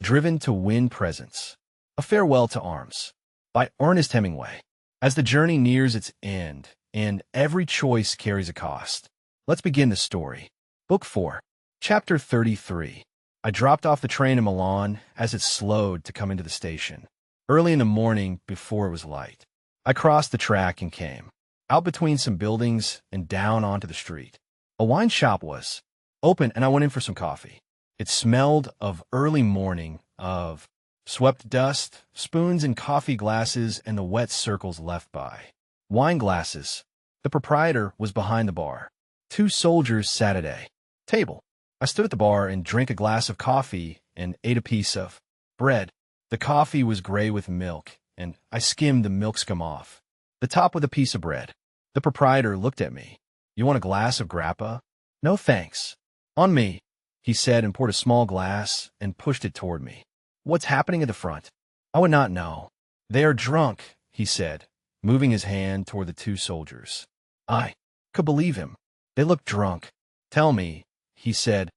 Driven to Win Presents. A Farewell to Arms. By Ernest Hemingway. As the journey nears its end, and every choice carries a cost, let's begin the story. Book 4. Chapter 33. I dropped off the train in Milan as it slowed to come into the station. Early in the morning, before it was light, I crossed the track and came out between some buildings and down onto the street. A wine shop was open, and I went in for some coffee. It smelled of early morning, of swept dust, spoons and coffee glasses, and the wet circles left by wine glasses. The proprietor was behind the bar. 2 soldiers sat at a table. I stood at the bar and drank a glass of coffee and ate a piece of bread. The coffee was gray with milk, and I skimmed the milk scum off the top with a piece of bread. The proprietor looked at me. "You want a glass of grappa?" "No, thanks." "On me," he said, and poured a small glass and pushed it toward me. "What's happening at the front?" "I would not know." "They are drunk," he said, moving his hand toward the 2 soldiers. I could believe him. They looked drunk. "Tell me," he said,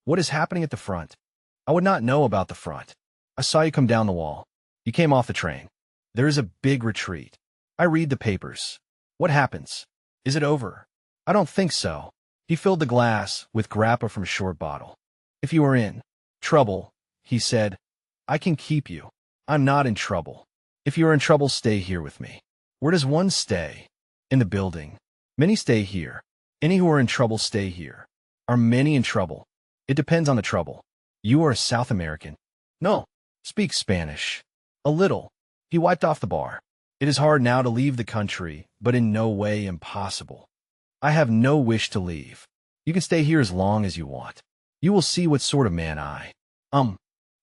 "what is happening at the front?" "I would not know about the front." "I saw you come down the wall. You came off the train. There is a big retreat. I read the papers. What happens? Is it over?" "I don't think so." He filled the glass with grappa from a short bottle. "If you are in trouble," he said, "I can keep you." "I'm not in trouble." "If you are in trouble, stay here with me." "Where does one stay?" "In the building." "Many stay here." "Any who are in trouble stay here." "Are many in trouble?" "It depends on the trouble." "You are a South American?" "No." "Speak Spanish?" "A little." He wiped off the bar. "It is hard now to leave the country, but in no way impossible. I have no wish to leave. You can stay here as long as you want. You will see what sort of man I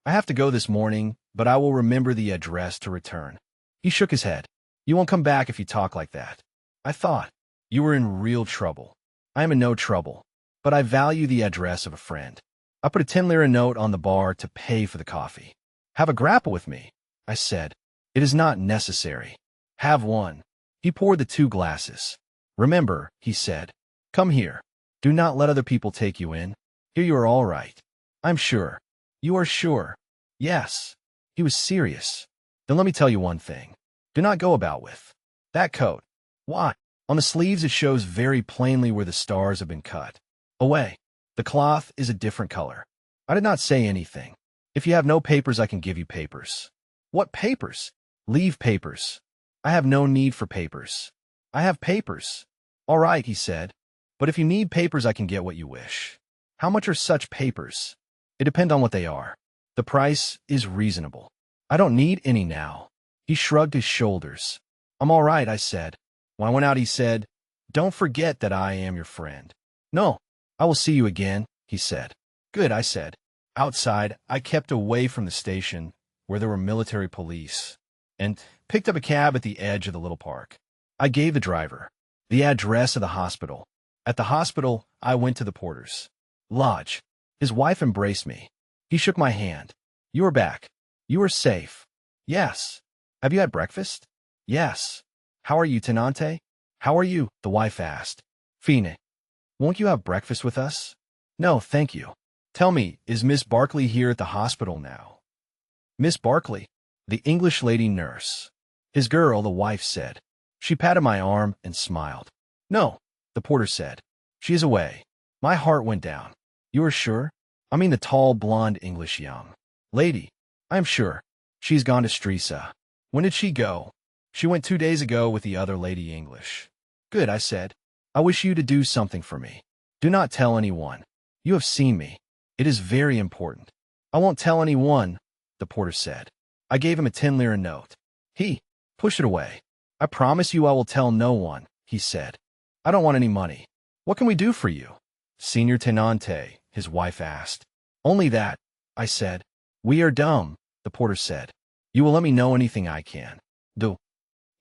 have to go this morning, but I will remember the address to return." He shook his head. "You won't come back if you talk like that." "I thought you were in real trouble." "I am in no trouble, but I value the address of a friend." I put a 10-lira note on the bar to pay for the coffee. "Have a grappa with me," I said. "It is not necessary." "Have one." He poured the 2 glasses. "Remember," he said. "Come here. Do not let other people take you in. Here you are all right." "I'm sure." "You are sure?" "Yes." He was serious. "Then let me tell you one thing. Do not go about with that coat." "Why?" "On the sleeves it shows very plainly where the stars have been cut away. The cloth is a different color." I did not say anything. "If you have no papers, I can give you papers." "What papers?" "Leave papers." "I have no need for papers." "I have papers." "All right," he said. "But if you need papers, I can get what you wish." "How much are such papers?" "It depends on what they are. The price is reasonable." "I don't need any now." He shrugged his shoulders. "I'm all right," I said. When I went out, he said, "Don't forget that I am your friend." "No, I will see you again," he said. "Good," I said. Outside, I kept away from the station, where there were military police, and picked up a cab at the edge of the little park. I gave the driver the address of the hospital. At the hospital, I went to the porter's lodge. His wife embraced me. He shook my hand. "You are back. You are safe." "Yes." "Have you had breakfast?" "Yes." "How are you, Tenante?" "How are you?" the wife asked. "Fine." "Won't you have breakfast with us?" "No, thank you." "Tell me, is Miss Barkley here at the hospital now?" "Miss Barkley?" "The English lady nurse." "His girl," the wife said. She patted my arm and smiled. "No," the porter said. "She is away." My heart went down. "You are sure?" "I mean the tall, blonde English young lady." "I am sure. She's gone to Stresa." "When did she go?" "She went 2 days ago with the other lady English." "Good," I said. "I wish you to do something for me. Do not tell anyone. You have seen me. It is very important." "I won't tell anyone," the porter said. I gave him a 10-lira note. He pushed it away. "I promise you I will tell no one," he said. "I don't want any money." "What can we do for you?" "Signor Tenante," his wife asked. "Only that," I said. "We are dumb," the porter said. "You will let me know anything I can do."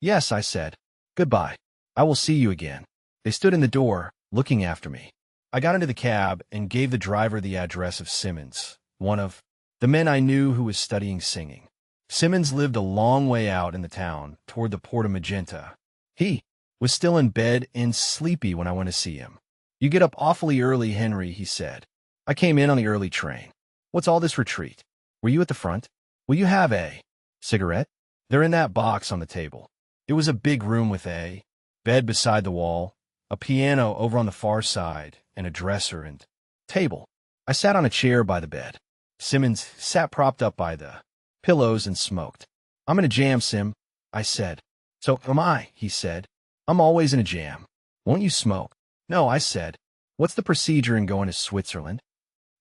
"Yes," I said. "Goodbye. I will see you again." They stood in the door, looking after me. I got into the cab and gave the driver the address of Simmons, one of the men I knew who was studying singing. Simmons lived a long way out in the town, toward the Porta Magenta. He was still in bed and sleepy when I went to see him. "You get up awfully early, Henry," he said. "I came in on the early train. What's all this retreat? Were you at the front? Will you have a cigarette? They're in that box on the table. It was a big room with a bed beside the wall, a piano over on the far side, and a dresser and table. I sat on a chair by the bed. Simmons sat propped up by the pillows and smoked. I'm in a jam, Sim, I said. So am I, he said. I'm always in a jam. Won't you smoke? No, I said. What's the procedure in going to Switzerland?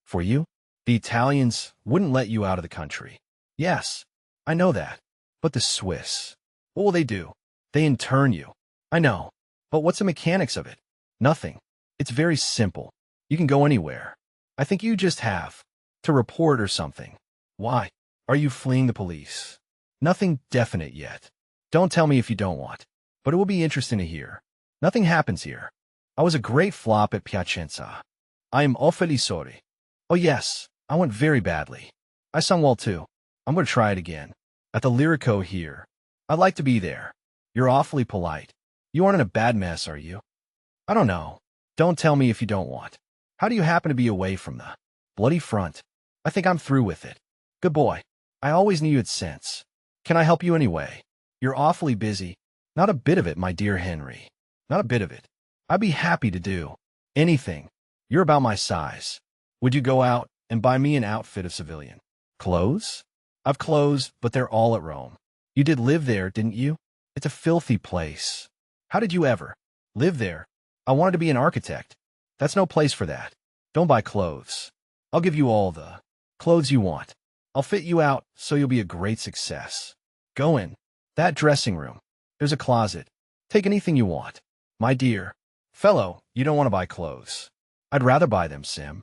For you? The Italians wouldn't let you out of the country. Yes, I know that. But the Swiss, what will they do? They intern you. I know. But what's the mechanics of it? Nothing. It's very simple. You can go anywhere. I think you just have to report or something. Why? Are you fleeing the police? Nothing definite yet. Don't tell me if you don't want. But it will be interesting to hear. Nothing happens here. I was a great flop at Piacenza. I am awfully sorry. Oh yes, I went very badly. I sung well too. I'm going to try it again. At the Lyrico here. I'd like to be there. You're awfully polite. You aren't in a bad mess, are you? I don't know. Don't tell me if you don't want. How do you happen to be away from the bloody front? I think I'm through with it. Good boy. I always knew you had sense. Can I help you anyway? You're awfully busy. Not a bit of it, my dear Henry. Not a bit of it. I'd be happy to do anything. You're about my size. Would you go out and buy me an outfit of civilian clothes? I've clothes, but they're all at Rome. You did live there, didn't you? It's a filthy place. How did you ever live there? I wanted to be an architect. That's no place for that. Don't buy clothes. I'll give you all the clothes you want. I'll fit you out so you'll be a great success. Go in. That dressing room. There's a closet. Take anything you want. My dear fellow, you don't want to buy clothes. I'd rather buy them, Sim.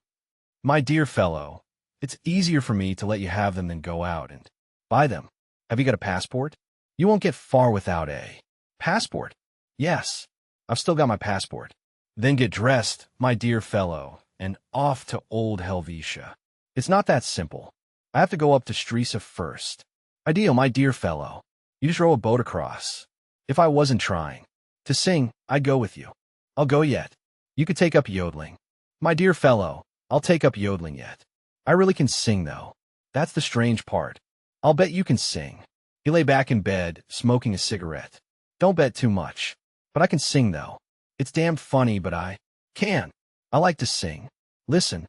My dear fellow, it's easier for me to let you have them than go out and buy them. Have you got a passport? You won't get far without a passport. Yes, I've still got my passport. Then get dressed, my dear fellow, and off to old Helvetia. It's not that simple. I have to go up to Stresa first. Ideal, my dear fellow. You just row a boat across. If I wasn't trying to sing, I'd go with you. I'll go yet. You could take up yodeling. My dear fellow, I'll take up yodeling yet. I really can sing, though. That's the strange part. I'll bet you can sing. He lay back in bed, smoking a cigarette. Don't bet too much. But I can sing, though. It's damned funny, but I can. I like to sing. Listen.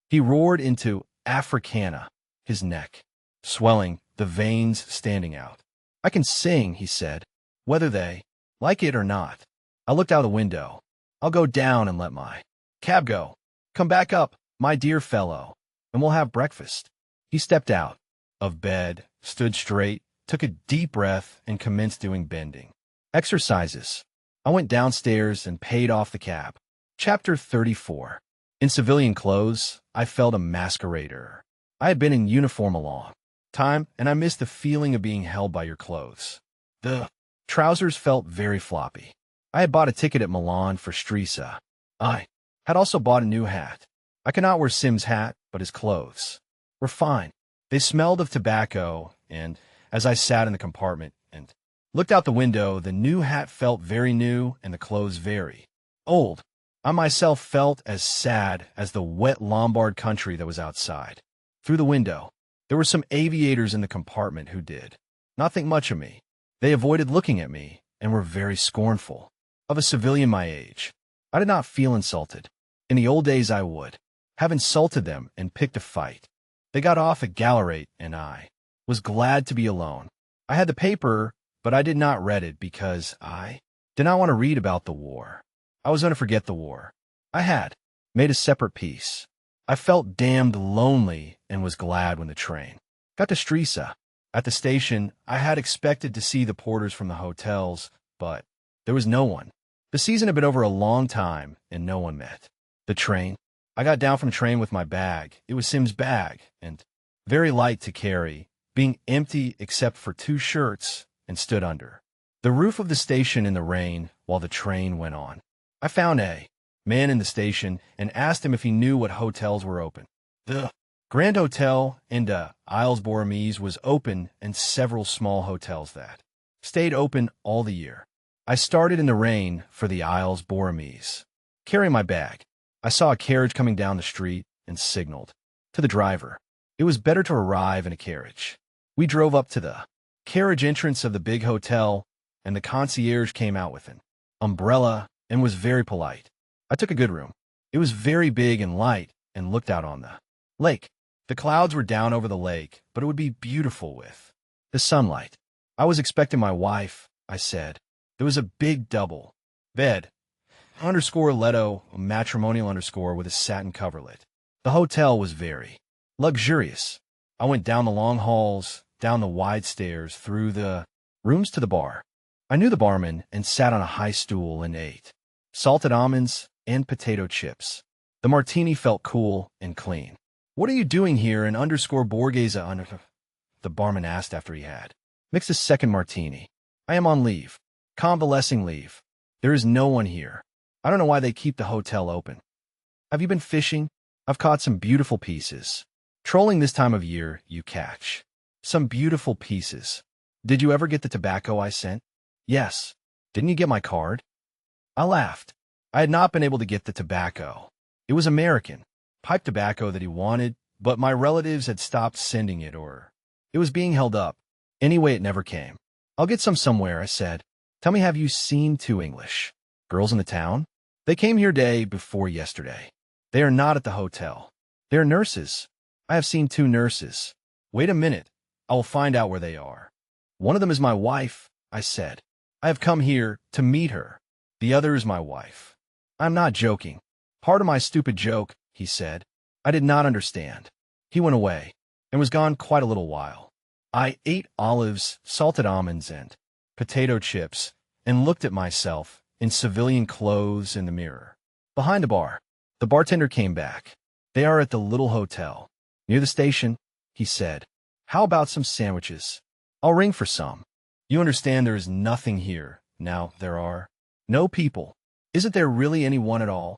He roared into Africana, his neck swelling, the veins standing out. I can sing, he said, whether they like it or not. I looked out the window. I'll go down and let my cab go. Come back up, my dear fellow, and we'll have breakfast. He stepped out of bed, stood straight, took a deep breath, and commenced doing bending exercises. I went downstairs and paid off the cab. Chapter 34. In civilian clothes, I felt a masquerader. I had been in uniform a long time, and I missed the feeling of being held by your clothes. The trousers felt very floppy. I had bought a ticket at Milan for Stresa. I had also bought a new hat. I could not wear Sim's hat, but his clothes were fine. They smelled of tobacco, and as I sat in the compartment and looked out the window, the new hat felt very new and the clothes very old. I myself felt as sad as the wet Lombard country that was outside. Through the window, there were some aviators in the compartment who did not think much of me. They avoided looking at me and were very scornful of a civilian my age. I did not feel insulted. In the old days I would have insulted them and picked a fight. They got off at Gallerate, and I was glad to be alone. I had the paper, but I did not read it because I did not want to read about the war. I was going to forget the war. I had made a separate peace. I felt damned lonely and was glad when the train got to Stresa. At the station, I had expected to see the porters from the hotels, but there was no one. The season had been over a long time, and no one met. The train. I got down from the train with my bag. It was Sim's bag, and very light to carry, being empty except for 2 shirts, and stood under the roof of the station in the rain while the train went on. I found a man in the station and asked him if he knew what hotels were open. The Grand Hotel in Isles Borromese was open, and several small hotels that stayed open all the year. I started in the rain for the Isles Borromese, carrying my bag. I saw a carriage coming down the street and signaled to the driver. It was better to arrive in a carriage. We drove up to the carriage entrance of the big hotel, and the concierge came out with an umbrella and was very polite. I took a good room. It was very big and light and looked out on the lake. The clouds were down over the lake, but it would be beautiful with the sunlight. I was expecting my wife, I said. There was a big double bed, underscore Leto, matrimonial underscore with a satin coverlet. The hotel was very luxurious. I went down the long halls, down the wide stairs, through the rooms to the bar. I knew the barman and sat on a high stool and ate salted almonds and potato chips. The martini felt cool and clean. What are you doing here in underscore Borghese under? The barman asked after he had mixed a second martini. I am on leave. Convalescing leave. There is no one here. I don't know why they keep the hotel open. Have you been fishing? I've caught some beautiful pieces. Trolling this time of year, you catch some beautiful pieces. Did you ever get the tobacco I sent? Yes. Didn't you get my card? I laughed. I had not been able to get the tobacco. It was American, pipe tobacco that he wanted, but my relatives had stopped sending it, or it was being held up. Anyway, it never came. I'll get some somewhere, I said. Tell me, have you seen two English girls in the town? They came here day before yesterday. They are not at the hotel. They are nurses. I have seen two nurses. Wait a minute. I will find out where they are. One of them is my wife, I said. I have come here to meet her. The other is my wife. I'm not joking. Part of my stupid joke, he said. I did not understand. He went away and was gone quite a little while. I ate olives, salted almonds, and potato chips, and looked at myself in civilian clothes in the mirror. Behind the bar, the bartender came back. They are at the little hotel near the station, he said. How about some sandwiches? I'll ring for some. You understand there is nothing here. Now there are no people. Isn't there really anyone at all?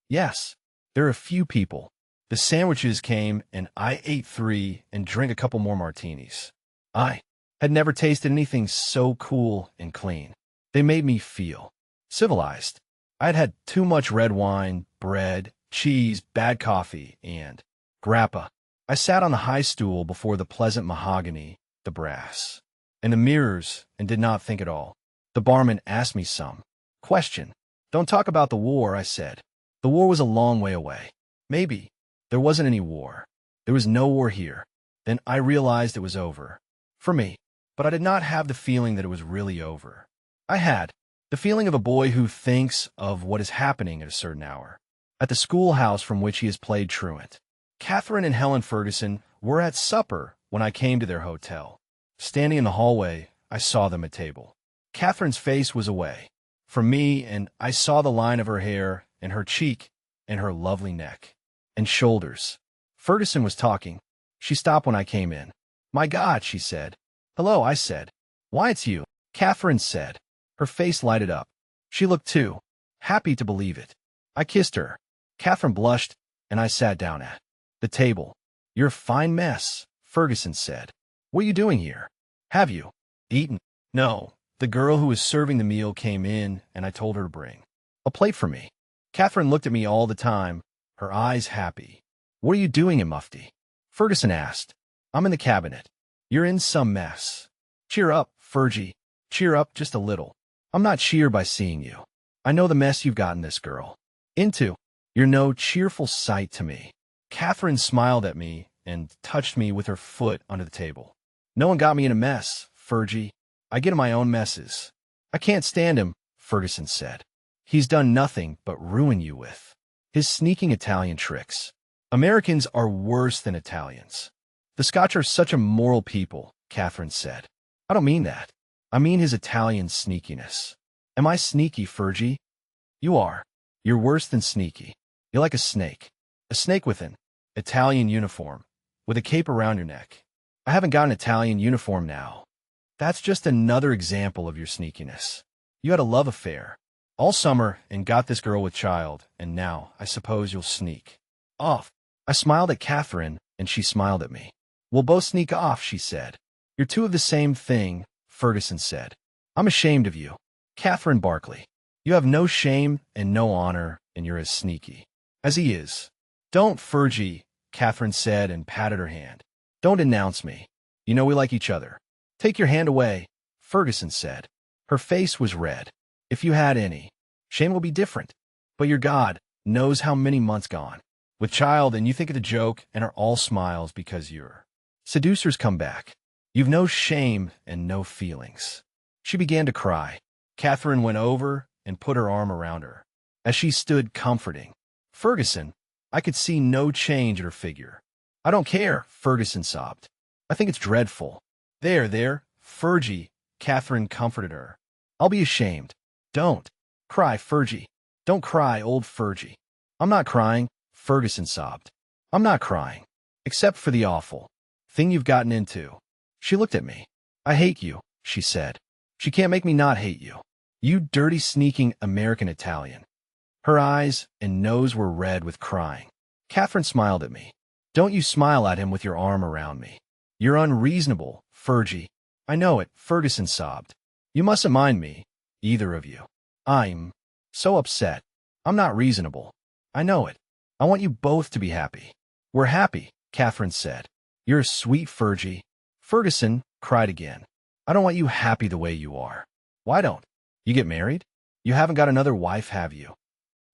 Yes, there are a few people. The sandwiches came, and I ate 3 and drank a couple more martinis. I had never tasted anything so cool and clean. They made me feel civilized. I had had too much red wine, bread, cheese, bad coffee, and grappa. I sat on the high stool before the pleasant mahogany, the brass, and the mirrors, and did not think at all. The barman asked me some question. Don't talk about the war, I said. The war was a long way away. Maybe. There wasn't any war. There was no war here. Then I realized it was over. For me. But I did not have the feeling that it was really over. I had the feeling of a boy who thinks of what is happening at a certain hour. At the schoolhouse from which he has played truant. Catherine and Helen Ferguson were at supper when I came to their hotel. Standing in the hallway, I saw them at table. Catherine's face was away from me, and I saw the line of her hair and her cheek and her lovely neck and shoulders. Ferguson was talking. She stopped when I came in. My God, she said. Hello, I said. Why, it's you, Catherine said. Her face lighted up. She looked too happy to believe it. I kissed her. Catherine blushed, and I sat down at the table. You're a fine mess, Ferguson said. What are you doing here? Have you eaten? No. The girl who was serving the meal came in, and I told her to bring a plate for me. Catherine looked at me all the time, her eyes happy. What are you doing in Mufti? Ferguson asked. I'm in the cabinet. You're in some mess. Cheer up, Fergie. Cheer up just a little. I'm not cheered by seeing you. I know the mess you've gotten this girl into. You're no cheerful sight to me. Catherine smiled at me and touched me with her foot under the table. No one got me in a mess, Fergie. I get in my own messes. I can't stand him, Ferguson said. He's done nothing but ruin you with his sneaking Italian tricks. Americans are worse than Italians. The Scotch are such a moral people, Catherine said. I don't mean that. I mean his Italian sneakiness. Am I sneaky, Fergie? You are. You're worse than sneaky. You're like a snake. A snake with an Italian uniform, with a cape around your neck. I haven't got an Italian uniform now. That's just another example of your sneakiness. You had a love affair all summer and got this girl with child, and now I suppose you'll sneak off. I smiled at Catherine, and she smiled at me. We'll both sneak off, she said. You're two of the same thing, Ferguson said. I'm ashamed of you. Catherine Barkley. You have no shame and no honor, and you're as sneaky as he is. Don't, Fergie, Catherine said and patted her hand. Don't denounce me. You know we like each other. Take your hand away, Ferguson said. Her face was red. If you had any, Shane will be different. But your God knows how many months gone. With child, and you think it's a joke and are all smiles because your seducers come back. You've no shame and no feelings. She began to cry. Catherine went over and put her arm around her. As she stood comforting Ferguson, I could see no change in her figure. I don't care, Ferguson sobbed. I think it's dreadful. There, Fergie, Catherine comforted her. I'll be ashamed. Don't cry, Fergie. Don't cry, old Fergie. I'm not crying, Ferguson sobbed. I'm not crying, except for the awful thing you've gotten into. She looked at me. I hate you, she said. She can't make me not hate you. You dirty, sneaking American Italian. Her eyes and nose were red with crying. Catherine smiled at me. Don't you smile at him with your arm around me. You're unreasonable, Fergie. I know it, Ferguson sobbed. You mustn't mind me, either of you. I'm so upset. I'm not reasonable. I know it. I want you both to be happy. We're happy, Catherine said. You're a sweet Fergie. Ferguson cried again. I don't want you happy the way you are. Why don't you get married? You haven't got another wife, have you?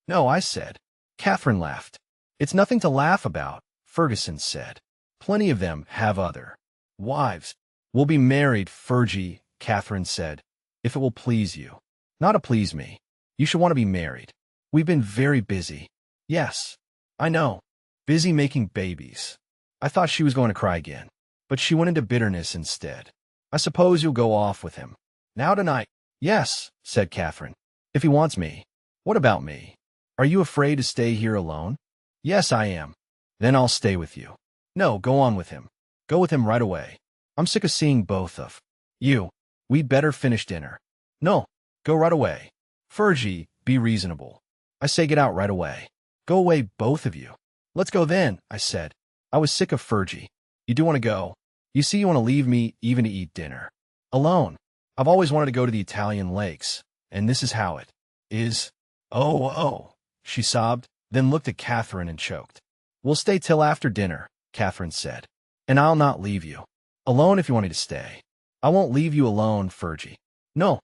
No, I said. Catherine laughed. It's nothing to laugh about, Ferguson said. Plenty of them have other wives. We'll be married, Fergie, Catherine said, if it will please you. Not to please me. You should want to be married. We've been very busy. Yes, I know. Busy making babies. I thought she was going to cry again, but she went into bitterness instead. I suppose you'll go off with him. Now tonight. Yes, said Catherine. If he wants me. What about me? Are you afraid to stay here alone? Yes, I am. Then I'll stay with you. No, go on with him. Go with him right away. I'm sick of seeing both of you. We'd better finish dinner. No, go right away. Fergie, be reasonable. I say get out right away. Go away, both of you. Let's go then, I said. I was sick of Fergie. You do want to go. You see, you want to leave me even to eat dinner. Alone. I've always wanted to go to the Italian lakes, and this is how it is. Oh, she sobbed, then looked at Catherine and choked. We'll stay till after dinner, Catherine said. And I'll not leave you. Alone if you want me to stay. I won't leave you alone, Fergie. No.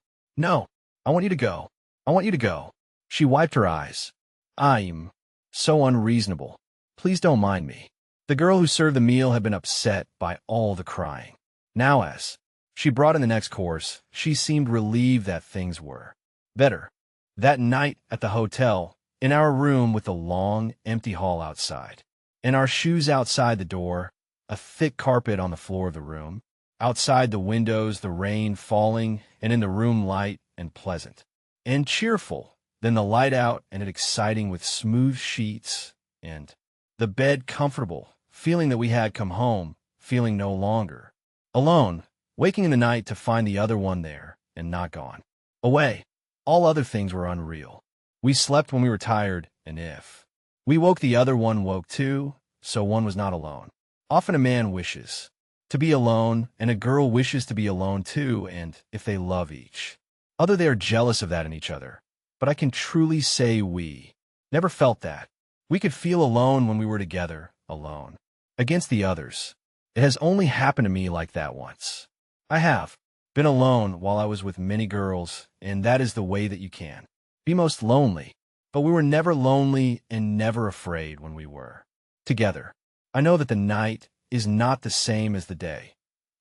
I want you to go. I want you to go. She wiped her eyes. I'm so unreasonable. Please don't mind me. The girl who served the meal had been upset by all the crying. Now as she brought in the next course, she seemed relieved that things were better. That night at the hotel, in our room with the long, empty hall outside, and our shoes outside the door, a thick carpet on the floor of the room, outside the windows, the rain falling, and in the room light and pleasant, and cheerful, then the light out and it exciting with smooth sheets, and the bed comfortable, feeling that we had come home, feeling no longer alone, waking in the night to find the other one there and not gone away. All other things were unreal. We slept when we were tired, and if we woke, the other one woke too, so one was not alone. Often a man wishes to be alone, and a girl wishes to be alone too, and if they love each other, they are jealous of that in each other. But I can truly say we never felt that. We could feel alone when we were together, alone, against the others. It has only happened to me like that once. I have been alone while I was with many girls, and that is the way that you can be most lonely. But we were never lonely and never afraid when we were together. I know that the night is not the same as the day,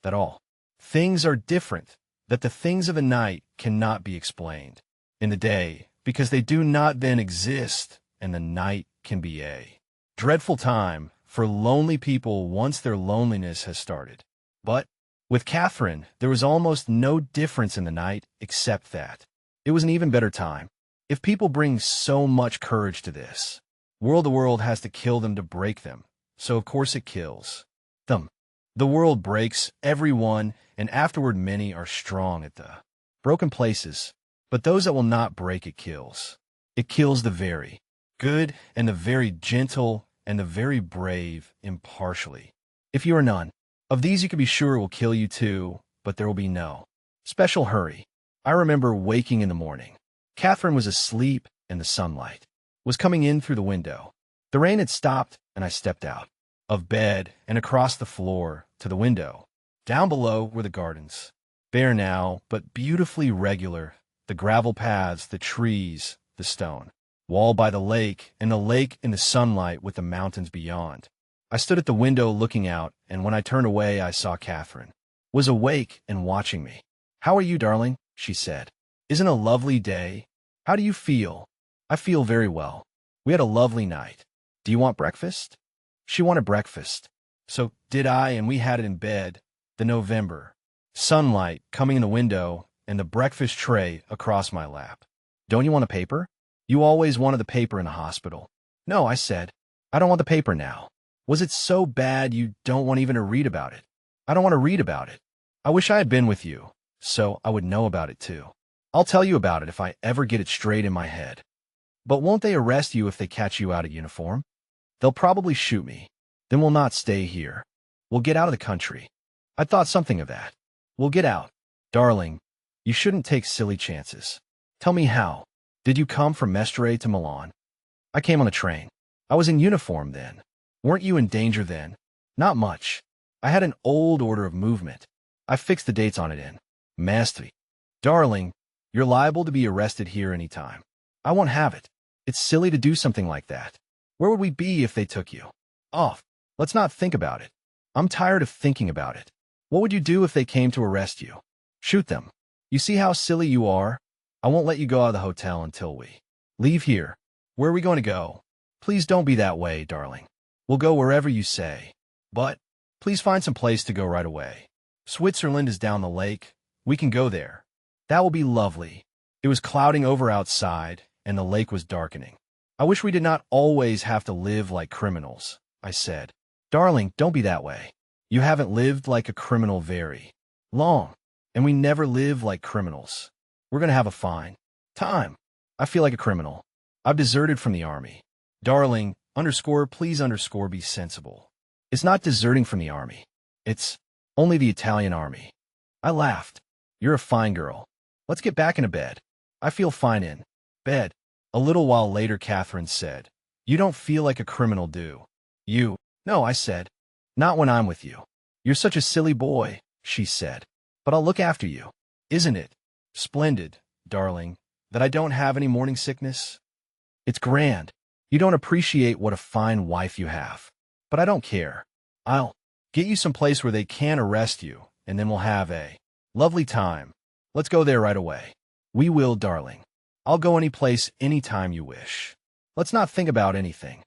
that all things are different, that the things of the night cannot be explained in the day, because they do not then exist, and the night can be a dreadful time for lonely people once their loneliness has started. But with Catherine, there was almost no difference in the night except that it was an even better time. If people bring so much courage to this world, the world has to kill them to break them. So of course it kills them. The world breaks everyone, and afterward many are strong at the broken places. But those that will not break, it kills. It kills the very good and the very gentle and the very brave impartially. If you are none of these, you can be sure it will kill you too, but there will be no special hurry. I remember waking in the morning. Catherine was asleep, and the sunlight was coming in through the window. The rain had stopped, and I stepped out. of bed and across the floor to the window. Down below were the gardens, bare now, but beautifully regular, the gravel paths, the trees, the stone wall by the lake, and the lake in the sunlight with the mountains beyond. I stood at the window looking out, and when I turned away, I saw Catherine was awake and watching me. "How are you, darling?" she said. "Isn't a lovely day? How do you feel?" "I feel very well. We had a lovely night. Do you want breakfast?" She wanted breakfast. So did I, and we had it in bed. The November sunlight coming in the window and the breakfast tray across my lap. "Don't you want a paper? You always wanted the paper in the hospital." "No," I said. "I don't want the paper now." "Was it so bad you don't want even to read about it?" "I don't want to read about it. I wish I had been with you, so I would know about it too. I'll tell you about it if I ever get it straight in my head." "But won't they arrest you if they catch you out of uniform?" "They'll probably shoot me. Then we'll not stay here. We'll get out of the country." "I thought something of that." "We'll get out." "Darling, you shouldn't take silly chances. Tell me how. Did you come from Mestre to Milan?" "I came on a train." "I was in uniform then. Weren't you in danger then?" "Not much. I had an old order of movement. I fixed the dates on it in Mestre." "Darling, you're liable to be arrested here any time. I won't have it. It's silly to do something like that. Where would we be if they took you?" "Off. Let's not think about it. I'm tired of thinking about it." "What would you do if they came to arrest you?" "Shoot them." "You see how silly you are? I won't let you go out of the hotel until we leave here." "Where are we going to go?" "Please don't be that way, darling. We'll go wherever you say. But please find some place to go right away. Switzerland is down the lake. We can go there. That will be lovely." It was clouding over outside, and the lake was darkening. "I wish we did not always have to live like criminals," I said. "Darling, don't be that way. You haven't lived like a criminal very long, and we never live like criminals. We're going to have a fine time. I feel like a criminal. I've deserted from the army." "Darling, please be sensible. It's not deserting from the army. It's only the Italian army." I laughed. "You're a fine girl. Let's get back into bed." "I feel fine in bed." A little while later, Catherine said, "You don't feel like a criminal, do you?" "No," I said. "Not when I'm with you." "You're such a silly boy," she said. "But I'll look after you. Isn't it splendid, darling, that I don't have any morning sickness? It's grand. You don't appreciate what a fine wife you have. But I don't care. I'll get you some place where they can't arrest you, and then we'll have a lovely time. Let's go there right away." "We will, darling. I'll go any place, any time you wish. Let's not think about anything."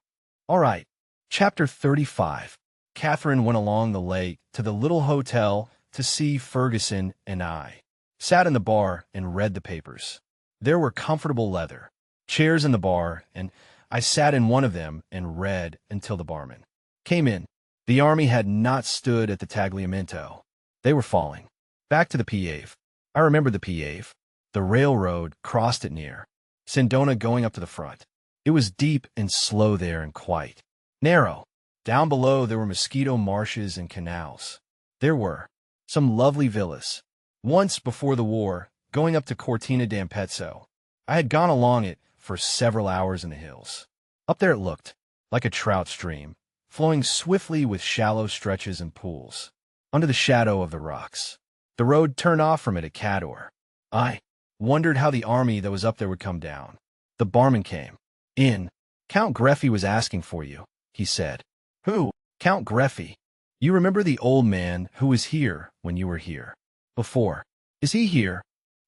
"All right." Chapter 35. Catherine went along the lake to the little hotel to see Ferguson, and I sat in the bar and read the papers. There were comfortable leather chairs in the bar, and I sat in one of them and read until the barman came in. The army had not stood at the Tagliamento. They were falling back to the Piave. I remembered the Piave. The railroad crossed it near Sindona going up to the front. It was deep and slow there and quite narrow. Down below there were mosquito marshes and canals. There were some lovely villas. Once before the war, going up to Cortina d'Ampezzo, I had gone along it for several hours in the hills. Up there it looked like a trout stream, flowing swiftly with shallow stretches and pools, under the shadow of the rocks. The road turned off from it at Cador. I wondered how the army that was up there would come down. The barman came in. "Count Greffi was asking for you," he said. "Who?" "Count Greffi. You remember the old man who was here when you were here before?" "Is he here?"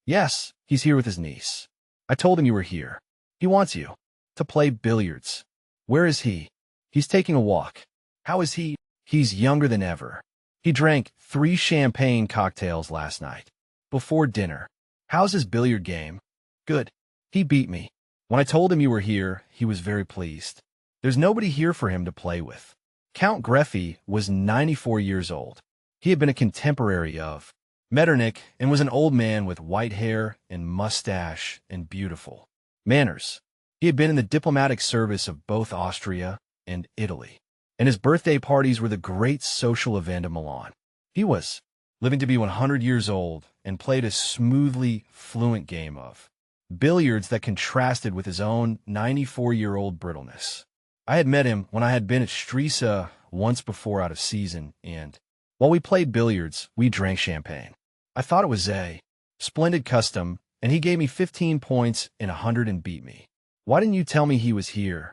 "Yes, he's here with his niece. I told him you were here. He wants you to play billiards." "Where is he?" "He's taking a walk." "How is he?" "He's younger than ever. He drank 3 champagne cocktails last night before dinner." "How's his billiard game?" "Good. He beat me. When I told him you were here, he was very pleased. There's nobody here for him to play with." Count Greffi was 94 years old. He had been a contemporary of Metternich and was an old man with white hair and mustache and beautiful manners. He had been in the diplomatic service of both Austria and Italy, and his birthday parties were the great social event of Milan. He was living to be 100 years old and played a smoothly fluent game of billiards that contrasted with his own 94-year-old brittleness. I had met him when I had been at Stresa once before out of season, and while we played billiards, we drank champagne. I thought it was a splendid custom, and he gave me 15 points in 100 and beat me. Why didn't you tell me he was here?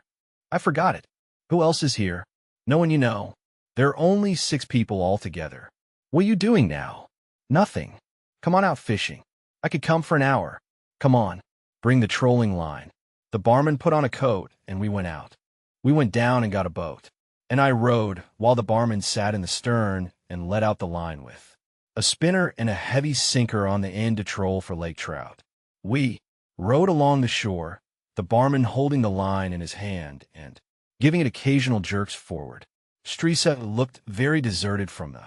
I forgot it. Who else is here? No one you know. There are only 6 people altogether. What are you doing now? Nothing. Come on out fishing. I could come for an hour. Come on. Bring the trolling line. The barman put on a coat, and we went out. We went down and got a boat. And I rowed, while the barman sat in the stern and let out the line with a spinner and a heavy sinker on the end to troll for lake trout. We rowed along the shore, the barman holding the line in his hand and giving it occasional jerks forward. Strisa looked very deserted from the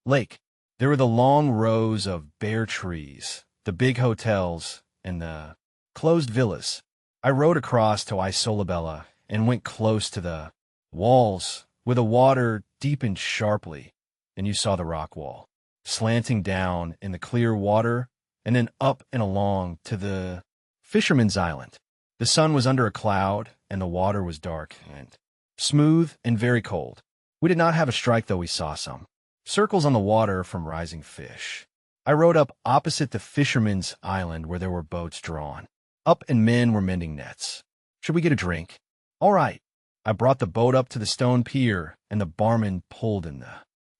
lake. There were the long rows of bare trees, the big hotels, and the closed villas. I rowed across to Isolabella and went close to the walls, where the water deepened sharply, and you saw the rock wall, slanting down in the clear water, and then up and along to the fisherman's island. The sun was under a cloud, and the water was dark and smooth and very cold. We did not have a strike, though we saw some circles on the water from rising fish. I rowed up opposite the fisherman's island where there were boats drawn up and men were mending nets. Should we get a drink? All right. I brought the boat up to the stone pier, and the barman pulled in the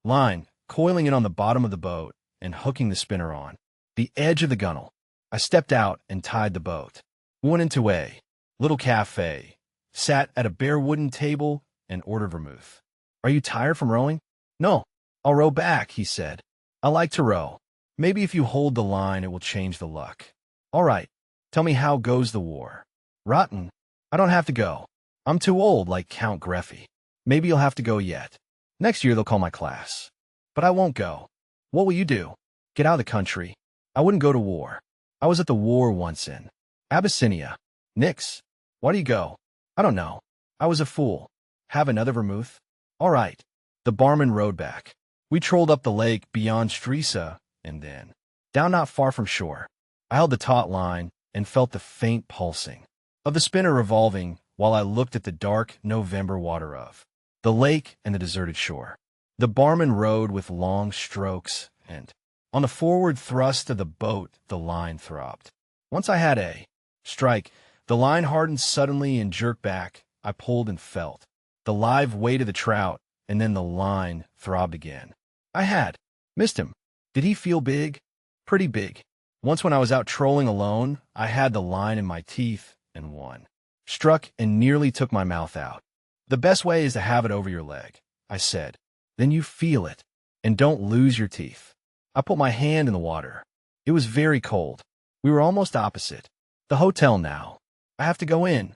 line, coiling it on the bottom of the boat and hooking the spinner on the edge of the gunwale. I stepped out and tied the boat. We went into a little cafe, sat at a bare wooden table, and ordered vermouth. Are you tired from rowing? No. I'll row back, he said. I like to row. Maybe if you hold the line, it will change the luck. All right. Tell me, how goes the war? Rotten. I don't have to go. I'm too old, like Count Greffy. Maybe you'll have to go yet. Next year they'll call my class. But I won't go. What will you do? Get out of the country. I wouldn't go to war. I was at the war once in Abyssinia. Nix. Why do you go? I don't know. I was a fool. Have another vermouth? All right. The barman rowed back. We trolled up the lake beyond Strisa and then down not far from shore. I held the taut line and felt the faint pulsing of the spinner revolving while I looked at the dark November water of the lake and the deserted shore. The barman rowed with long strokes, and on the forward thrust of the boat the line throbbed. Once I had a strike, the line hardened suddenly and jerked back. I pulled and felt the live weight of the trout, and then the line throbbed again. I had missed him. Did he feel big? Pretty big. Once when I was out trolling alone, I had the line in my teeth, and one struck and nearly took my mouth out. The best way is to have it over your leg, I said. Then you feel it, and don't lose your teeth. I put my hand in the water. It was very cold. We were almost opposite the hotel now. I have to go in,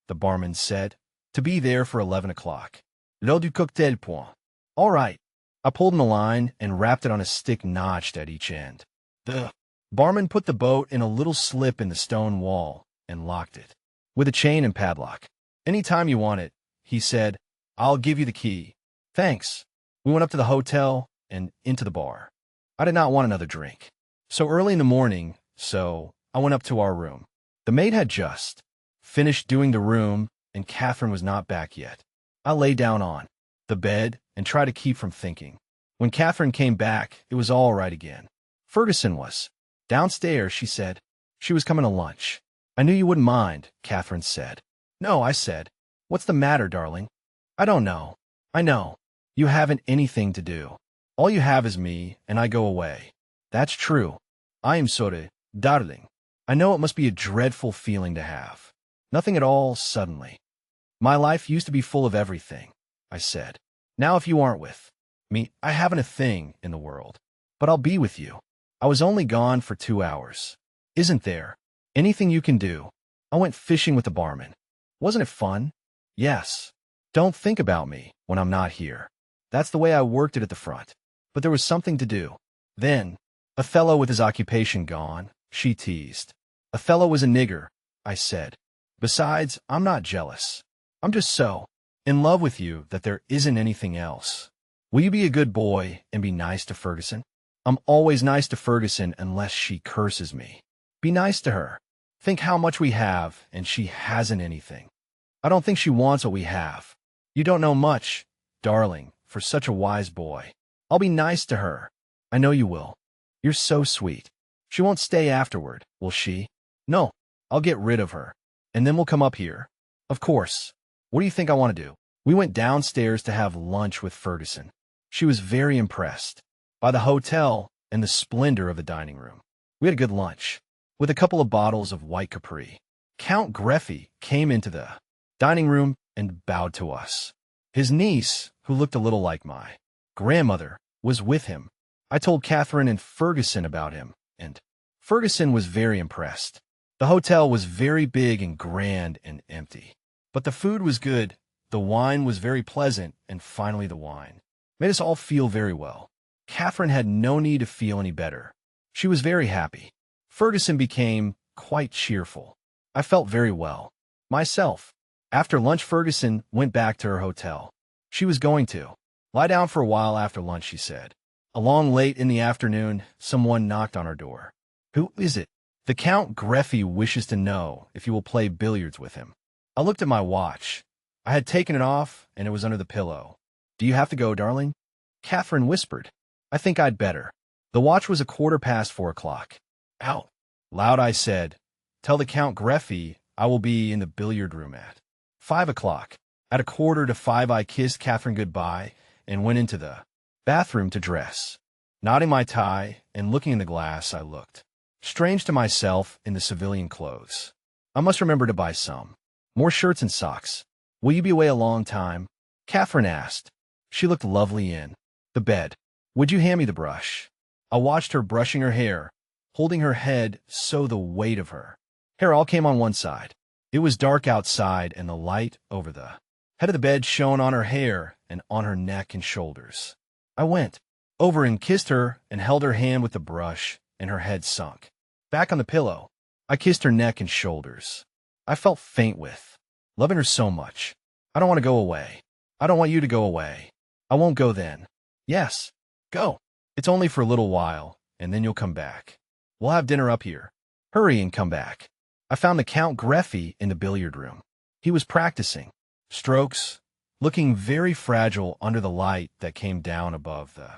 the barman said, to be there for 11 o'clock. L'heure du cocktail point. All right. I pulled in the line and wrapped it on a stick notched at each end. The barman put the boat in a little slip in the stone wall and locked it with a chain and padlock. Any time you want it, he said. I'll give you the key. Thanks. We went up to the hotel and into the bar. I did not want another drink. So early in the morning, so I went up to our room. The maid had just finished doing the room, and Catherine was not back yet. I lay down on the bed and tried to keep from thinking. When Catherine came back, it was all right again. Ferguson was downstairs, she said. She was coming to lunch. I knew you wouldn't mind, Catherine said. No, I said. What's the matter, darling? I don't know. I know. You haven't anything to do. All you have is me, and I go away. That's true. I am sorry, darling. I know it must be a dreadful feeling to have. Nothing at all suddenly. My life used to be full of everything, I said. Now if you aren't with me, I haven't a thing in the world. But I'll be with you. I was only gone for 2 hours. Isn't there anything you can do? I went fishing with the barman. Wasn't it fun? Yes. Don't think about me when I'm not here. That's the way I worked it at the front. But there was something to do. Then, Othello with his occupation gone, she teased. Othello was a nigger, I said. Besides, I'm not jealous. I'm just so in love with you that there isn't anything else. Will you be a good boy and be nice to Ferguson? I'm always nice to Ferguson unless she curses me. Be nice to her. Think how much we have, and she hasn't anything. I don't think she wants what we have. You don't know much, darling, for such a wise boy. I'll be nice to her. I know you will. You're so sweet. She won't stay afterward, will she? No, I'll get rid of her. And then we'll come up here. Of course. What do you think I want to do? We went downstairs to have lunch with Ferguson. She was very impressed by the hotel and the splendor of the dining room. We had a good lunch, with a couple of bottles of white Capri. Count Greffy came into the dining room and bowed to us. His niece, who looked a little like my grandmother, was with him. I told Catherine and Ferguson about him, and Ferguson was very impressed. The hotel was very big and grand and empty. But the food was good, the wine was very pleasant, and finally the wine made us all feel very well. Catherine had no need to feel any better. She was very happy. Ferguson became quite cheerful. I felt very well myself. After lunch, Ferguson went back to her hotel. She was going to lie down for a while after lunch, she said. Along late in the afternoon, someone knocked on our door. Who is it? The Count Greffy wishes to know if you will play billiards with him. I looked at my watch. I had taken it off, and it was under the pillow. Do you have to go, darling? Catherine whispered. I think I'd better. The watch was 4:15. Out loud, I said, tell the Count Greffy I will be in the billiard room at 5 o'clock. At 4:45, I kissed Catherine goodbye and went into the bathroom to dress. Knotting my tie and looking in the glass, I looked strange to myself in the civilian clothes. I must remember to buy some more shirts and socks. Will you be away a long time? Catherine asked. She looked lovely in the bed. Would you hand me the brush? I watched her brushing her hair, holding her head so the weight of her hair all came on one side. It was dark outside, and the light over the head of the bed shone on her hair and on her neck and shoulders. I went over and kissed her and held her hand with the brush, and her head sunk back on the pillow. I kissed her neck and shoulders. I felt faint with loving her so much. I don't want to go away. I don't want you to go away. I won't go then. Yes, go. It's only for a little while, and then you'll come back. We'll have dinner up here. Hurry and come back. I found the Count Greffy in the billiard room. He was practicing strokes, looking very fragile under the light that came down above the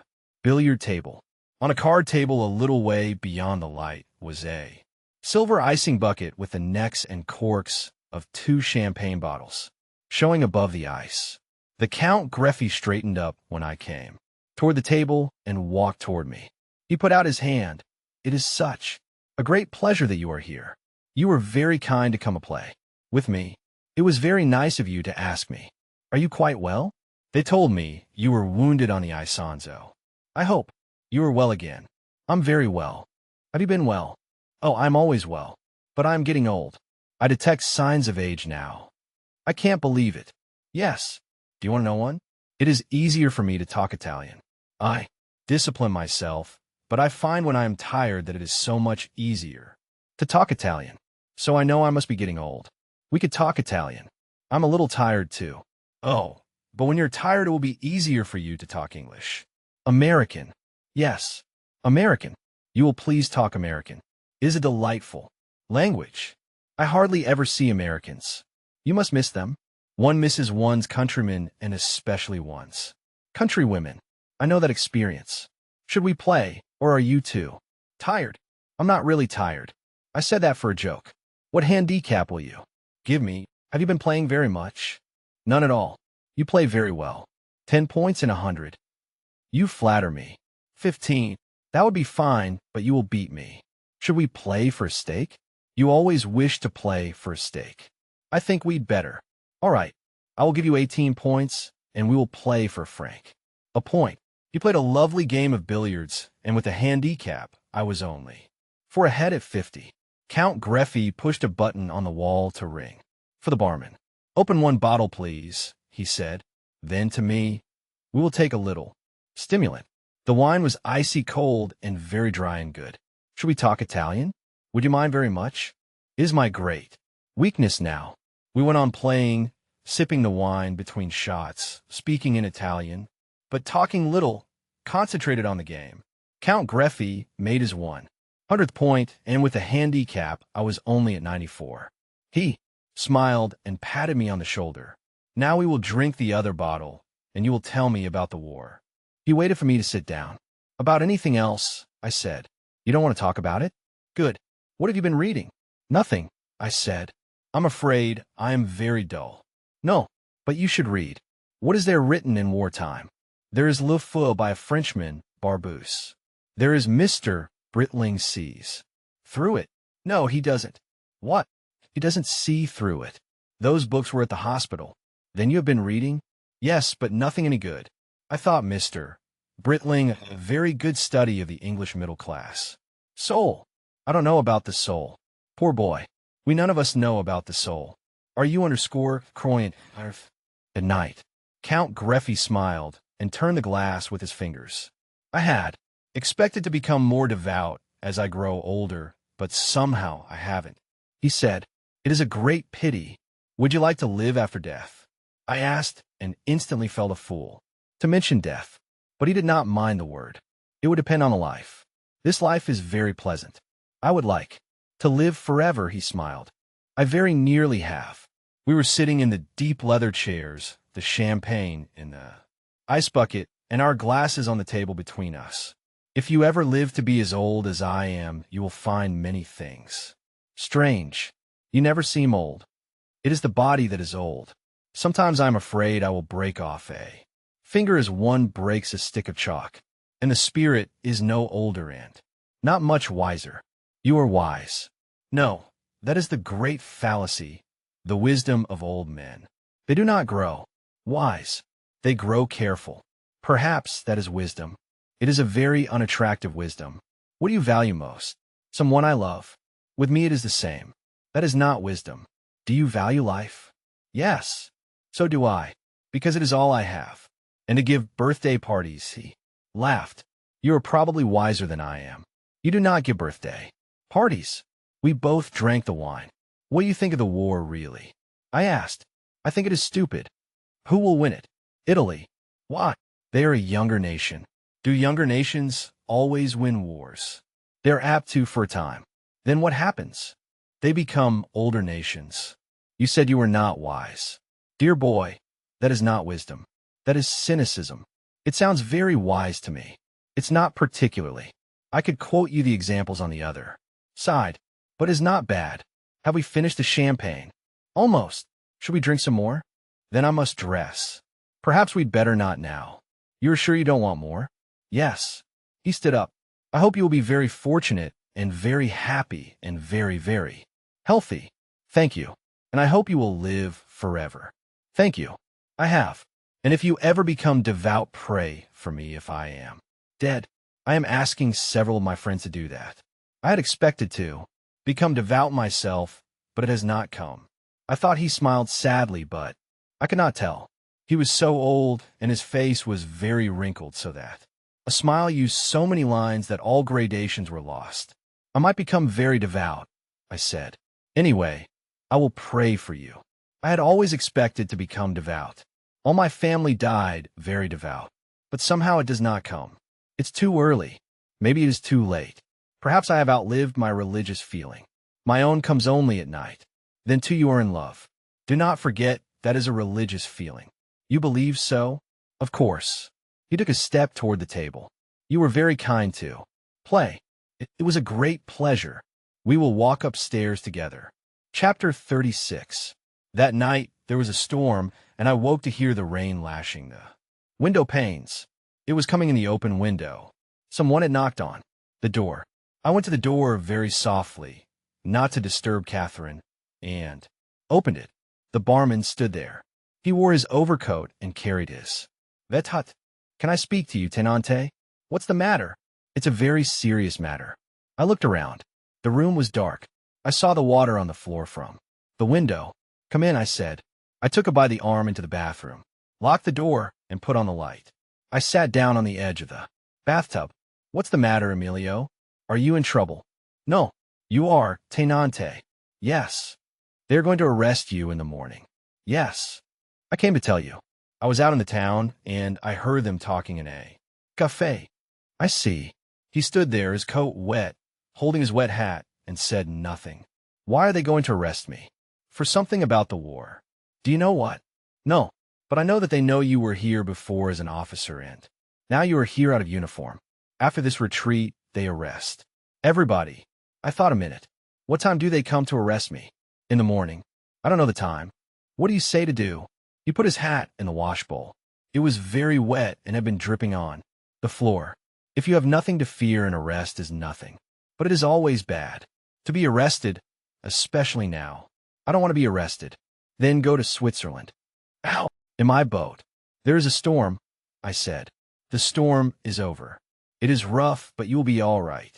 billiard table. On a card table a little way beyond the light was a silver icing bucket with the necks and corks of 2 champagne bottles showing above the ice. The Count Greffy straightened up when I came toward the table and walked toward me. He put out his hand. It is such a great pleasure that you are here. You were very kind to come and play with me. It was very nice of you to ask me. Are you quite well? They told me you were wounded on the Isonzo. I hope you are well again. I'm very well. Have you been well? Oh, I'm always well. But I'm getting old. I detect signs of age now. I can't believe it. Yes. Do you want to know one? It is easier for me to talk Italian. I discipline myself, but I find when I am tired that it is so much easier to talk Italian. So I know I must be getting old. We could talk Italian. I'm a little tired too. Oh, but when you're tired, it will be easier for you to talk English. American. Yes, American. You will please talk American. It is a delightful language. I hardly ever see Americans. You must miss them. One misses one's countrymen, and especially one's countrywomen. I know that experience. Should we play, or are you too tired? I'm not really tired. I said that for a joke. What handicap will you give me? Have you been playing very much? None at all. You play very well. 10 points in 100. You flatter me. 15. That would be fine, but you will beat me. Should we play for a stake? You always wish to play for a stake. I think we'd better. All right. I will give you 18 points, and we will play for franc. A point. You played a lovely game of billiards, and with a handicap, I was only 4 ahead at 50. Count Greffy pushed a button on the wall to ring for the barman. Open 1 bottle, please, he said. Then to me, we will take a little stimulant. The wine was icy cold and very dry and good. Should we talk Italian? Would you mind very much? It is my great weakness now. We went on playing, sipping the wine between shots, speaking in Italian, but talking little, concentrated on the game. Count Greffy made his 100th point, and with a handicap, I was only at 94. He smiled and patted me on the shoulder. Now we will drink the other bottle, and you will tell me about the war." He waited for me to sit down. "About anything else," I said. "You don't want to talk about it? Good. What have you been reading?" "Nothing," I said. "I'm afraid I am very dull." "No, but you should read. What is there written in wartime? There is Le Feu by a Frenchman, Barbusse. There is Mr. Britling sees through it." "No, he doesn't." "What?" "He doesn't see through it. Those books were at the hospital." "Then you have been reading?" "Yes, but nothing any good." I thought Mr. Britling a very good study of the English middle class. "Soul? I don't know about the soul." "Poor boy. We none of us know about the soul. Are you underscore croyant earth?" "At night." Count Greffy smiled and turned the glass with his fingers. "I had expected to become more devout as I grow older, but somehow I haven't." He said, "It is a great pity. Would you like to live after death?" I asked and instantly felt a fool to mention death, but he did not mind the word. "It would depend on the life. This life is very pleasant. I would like to live forever," he smiled. "I very nearly have." We were sitting in the deep leather chairs, the champagne in the ice bucket, and our glasses on the table between us. "If you ever live to be as old as I am, you will find many things strange. You never seem old. It is the body that is old. Sometimes I am afraid I will break off a finger as one breaks a stick of chalk, and the spirit is no older and not much wiser." "You are wise." "No, that is the great fallacy, the wisdom of old men. They do not grow wise. They grow careful. Perhaps that is wisdom. It is a very unattractive wisdom. What do you value most?" "Someone I love." "With me it is the same. That is not wisdom." "Do you value life?" "Yes. So do I, because it is all I have. And to give birthday parties," he laughed. "You are probably wiser than I am. You do not give birthday parties." We both drank the wine. "What do you think of the war, really?" I asked. "I think it is stupid." "Who will win it?" "Italy." "Why?" "They are a younger nation." "Do younger nations always win wars?" "They are apt to for a time." "Then what happens?" "They become older nations." "You said you were not wise." "Dear boy, that is not wisdom. That is cynicism." "It sounds very wise to me." "It's not particularly. I could quote you the examples on the other side, but it's not bad. Have we finished the champagne?" "Almost. Should we drink some more?" "Then I must dress." "Perhaps we'd better not now." "You are sure you don't want more?" "Yes." He stood up. "I hope you will be very fortunate and very happy and very, very healthy." "Thank you. And I hope you will live forever." "Thank you. I have. And if you ever become devout, pray for me if I am dead." I am asking several of my friends to do that. I had expected to become devout myself, but it has not come. I thought he smiled sadly, but I could not tell. He was so old, and his face was very wrinkled, so that a smile used so many lines that all gradations were lost. "I might become very devout," I said. "Anyway, I will pray for you." I had always expected to become devout. All my family died very devout, but somehow it does not come. It's too early. Maybe it is too late. Perhaps I have outlived my religious feeling. My own comes only at night. Then too you are in love. Do not forget that is a religious feeling. You believe so? Of course. He took a step toward the table. "You were very kind to play. It was a great pleasure. We will walk upstairs together." Chapter 36. That night there was a storm, and I woke to hear the rain lashing the window panes. It was coming in the open window. Someone had knocked on the door. I went to the door very softly, not to disturb Catherine, and opened it. The barman stood there. He wore his overcoat and carried his vetut. "Can I speak to you, Tenante?" "What's the matter?" "It's a very serious matter." I looked around. The room was dark. I saw the water on the floor from the window. "Come in," I said. I took her by the arm into the bathroom, locked the door, and put on the light. I sat down on the edge of the bathtub. "What's the matter, Emilio? Are you in trouble?" "No." "You are, Tenante." "Yes." "They're going to arrest you in the morning." "Yes." "I came to tell you. I was out in the town, and I heard them talking in a cafe." "I see." He stood there, his coat wet, holding his wet hat, and said nothing. "Why are they going to arrest me?" "For something about the war." "Do you know what?" "No, but But I know that they know you were here before as an officer and now you are here out of uniform. After this retreat, they arrest everybody. I thought a minute. What time do they come to arrest me? In the morning. I don't know the time. What do you say to do? He put his hat in the wash bowl. It was very wet and had been dripping on the floor. If you have nothing to fear, an arrest is nothing. But it is always bad to be arrested, especially now. I don't want to be arrested. Then go to Switzerland. Ow! In my boat. There is a storm, I said. The storm is over. It is rough, but you will be all right.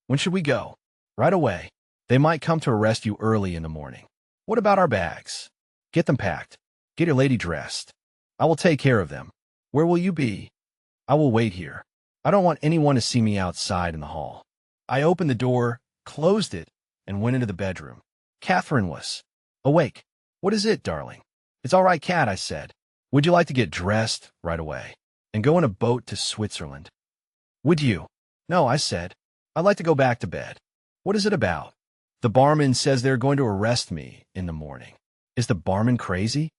When should we go? Right away. They might come to arrest you early in the morning. What about our bags? Get them packed. Get your lady dressed. I will take care of them. Where will you be? I will wait here. I don't want anyone to see me outside in the hall. I opened the door, closed it, and went into the bedroom. Catherine was awake. What is it, darling? It's all right, Cat, I said. Would you like to get dressed right away and go in a boat to Switzerland? Would you? No, I said. I'd like to go back to bed. What is it about? The barman says they're going to arrest me in the morning. Is the barman crazy?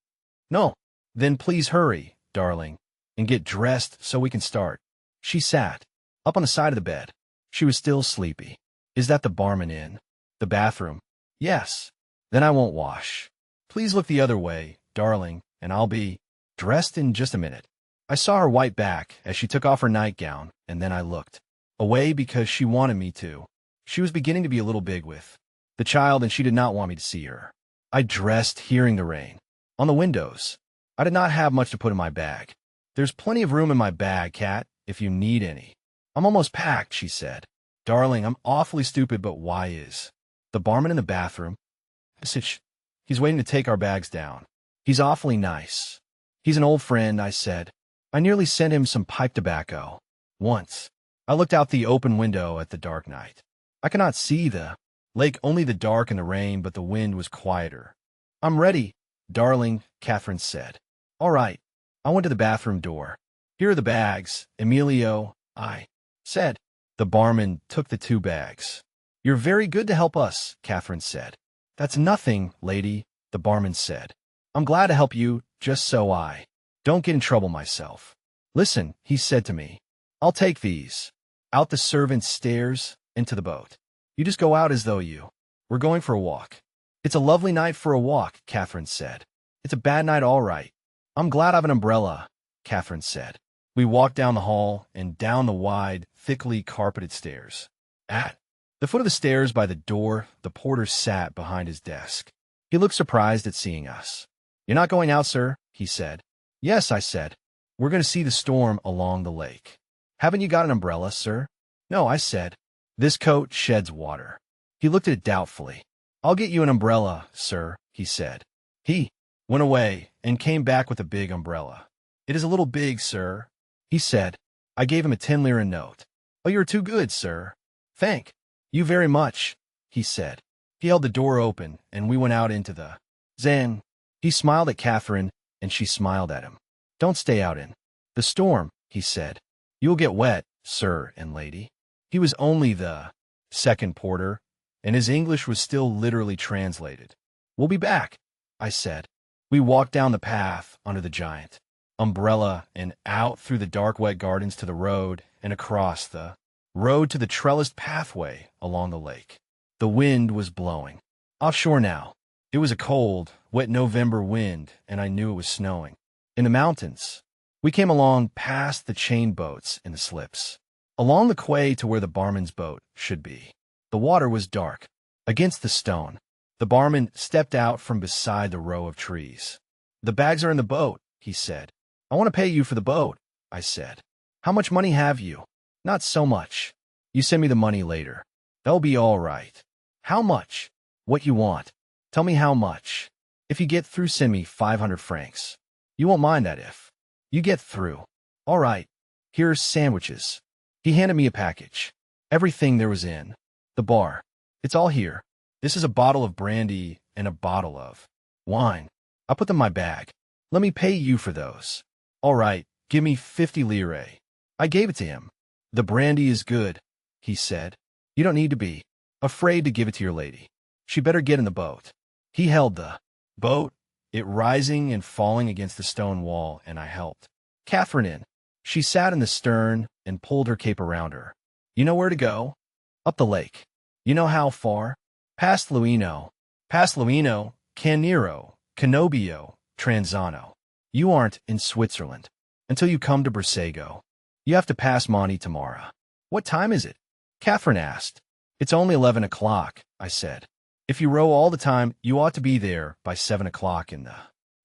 No. Then please hurry, darling, and get dressed so we can start. She sat up on the side of the bed. She was still sleepy. Is that the barman in the bathroom? Yes. Then I won't wash. Please look the other way, darling, and I'll be dressed in just a minute. I saw her white back as she took off her nightgown, and then I looked away because she wanted me to. She was beginning to be a little big with the child, and she did not want me to see her. I dressed, hearing the rain on the windows. I did not have much to put in my bag. There's plenty of room in my bag, Cat, if you need any. I'm almost packed, she said. Darling, I'm awfully stupid, but why is the barman in the bathroom? I said, he's waiting to take our bags down. He's awfully nice. He's an old friend, I said. I nearly sent him some pipe tobacco once. I looked out the open window at the dark night. I could not see the lake, only the dark and the rain, but the wind was quieter. I'm ready, darling, Catherine said. All right. I went to the bathroom door. Here are the bags, Emilio, I said. The barman took the 2 bags. You're very good to help us, Catherine said. That's nothing, lady, the barman said. I'm glad to help you, just so I don't get in trouble myself. Listen, he said to me. I'll take these out the servants' stairs into the boat. You just go out as though you were going for a walk. It's a lovely night for a walk, Catherine said. It's a bad night, all right. I'm glad I have an umbrella, Catherine said. We walked down the hall and down the wide, thickly carpeted stairs. At the foot of the stairs by the door, the porter sat behind his desk. He looked surprised at seeing us. You're not going out, sir, he said. Yes, I said. We're going to see the storm along the lake. Haven't you got an umbrella, sir? No, I said. This coat sheds water. He looked at it doubtfully. I'll get you an umbrella, sir, he said. He went away and came back with a big umbrella. It is a little big, sir, he said. I gave him a 10-lira note. Oh, you're too good, sir. Thank you very much, he said. He held the door open, and we went out into the zen. He smiled at Catherine, and she smiled at him. Don't stay out in the storm, he said. You'll get wet, sir and lady. He was only the second porter, and his English was still literally translated. We'll be back, I said. We walked down the path under the giant umbrella and out through the dark, wet gardens to the road and across the road to the trellised pathway along the lake. The wind was blowing offshore now. It was a cold, wet November wind, and I knew it was snowing. In the mountains, we came along past the chain boats and the slips, along the quay to where the barman's boat should be. The water was dark against the stone. The barman stepped out from beside the row of trees. The bags are in the boat, he said. I want to pay you for the boat, I said. How much money have you? Not so much. You send me the money later. That'll be all right. How much? What you want? Tell me how much. If you get through, send me 500 francs. You won't mind that if you get through. All right. Here's sandwiches. He handed me a package. Everything there was in the bar. It's all here. This is a bottle of brandy and a bottle of wine. I put them in my bag. Let me pay you for those. All right. Give me 50 lire. I gave it to him. The brandy is good, he said. You don't need to be afraid to give it to your lady. She better get in the boat. He held the boat it rising and falling against the stone wall, and I helped Catherine in. She sat in the stern and pulled her cape around her. You know where to go? Up the lake. You know how far? Past Luino, Caniro, Canobio, Tranzano. You aren't in Switzerland until you come to Brissago. You have to pass Monte Tamara. What time is it? Catherine asked. It's only 11 o'clock, I said. If you row all the time, you ought to be there by 7 o'clock in the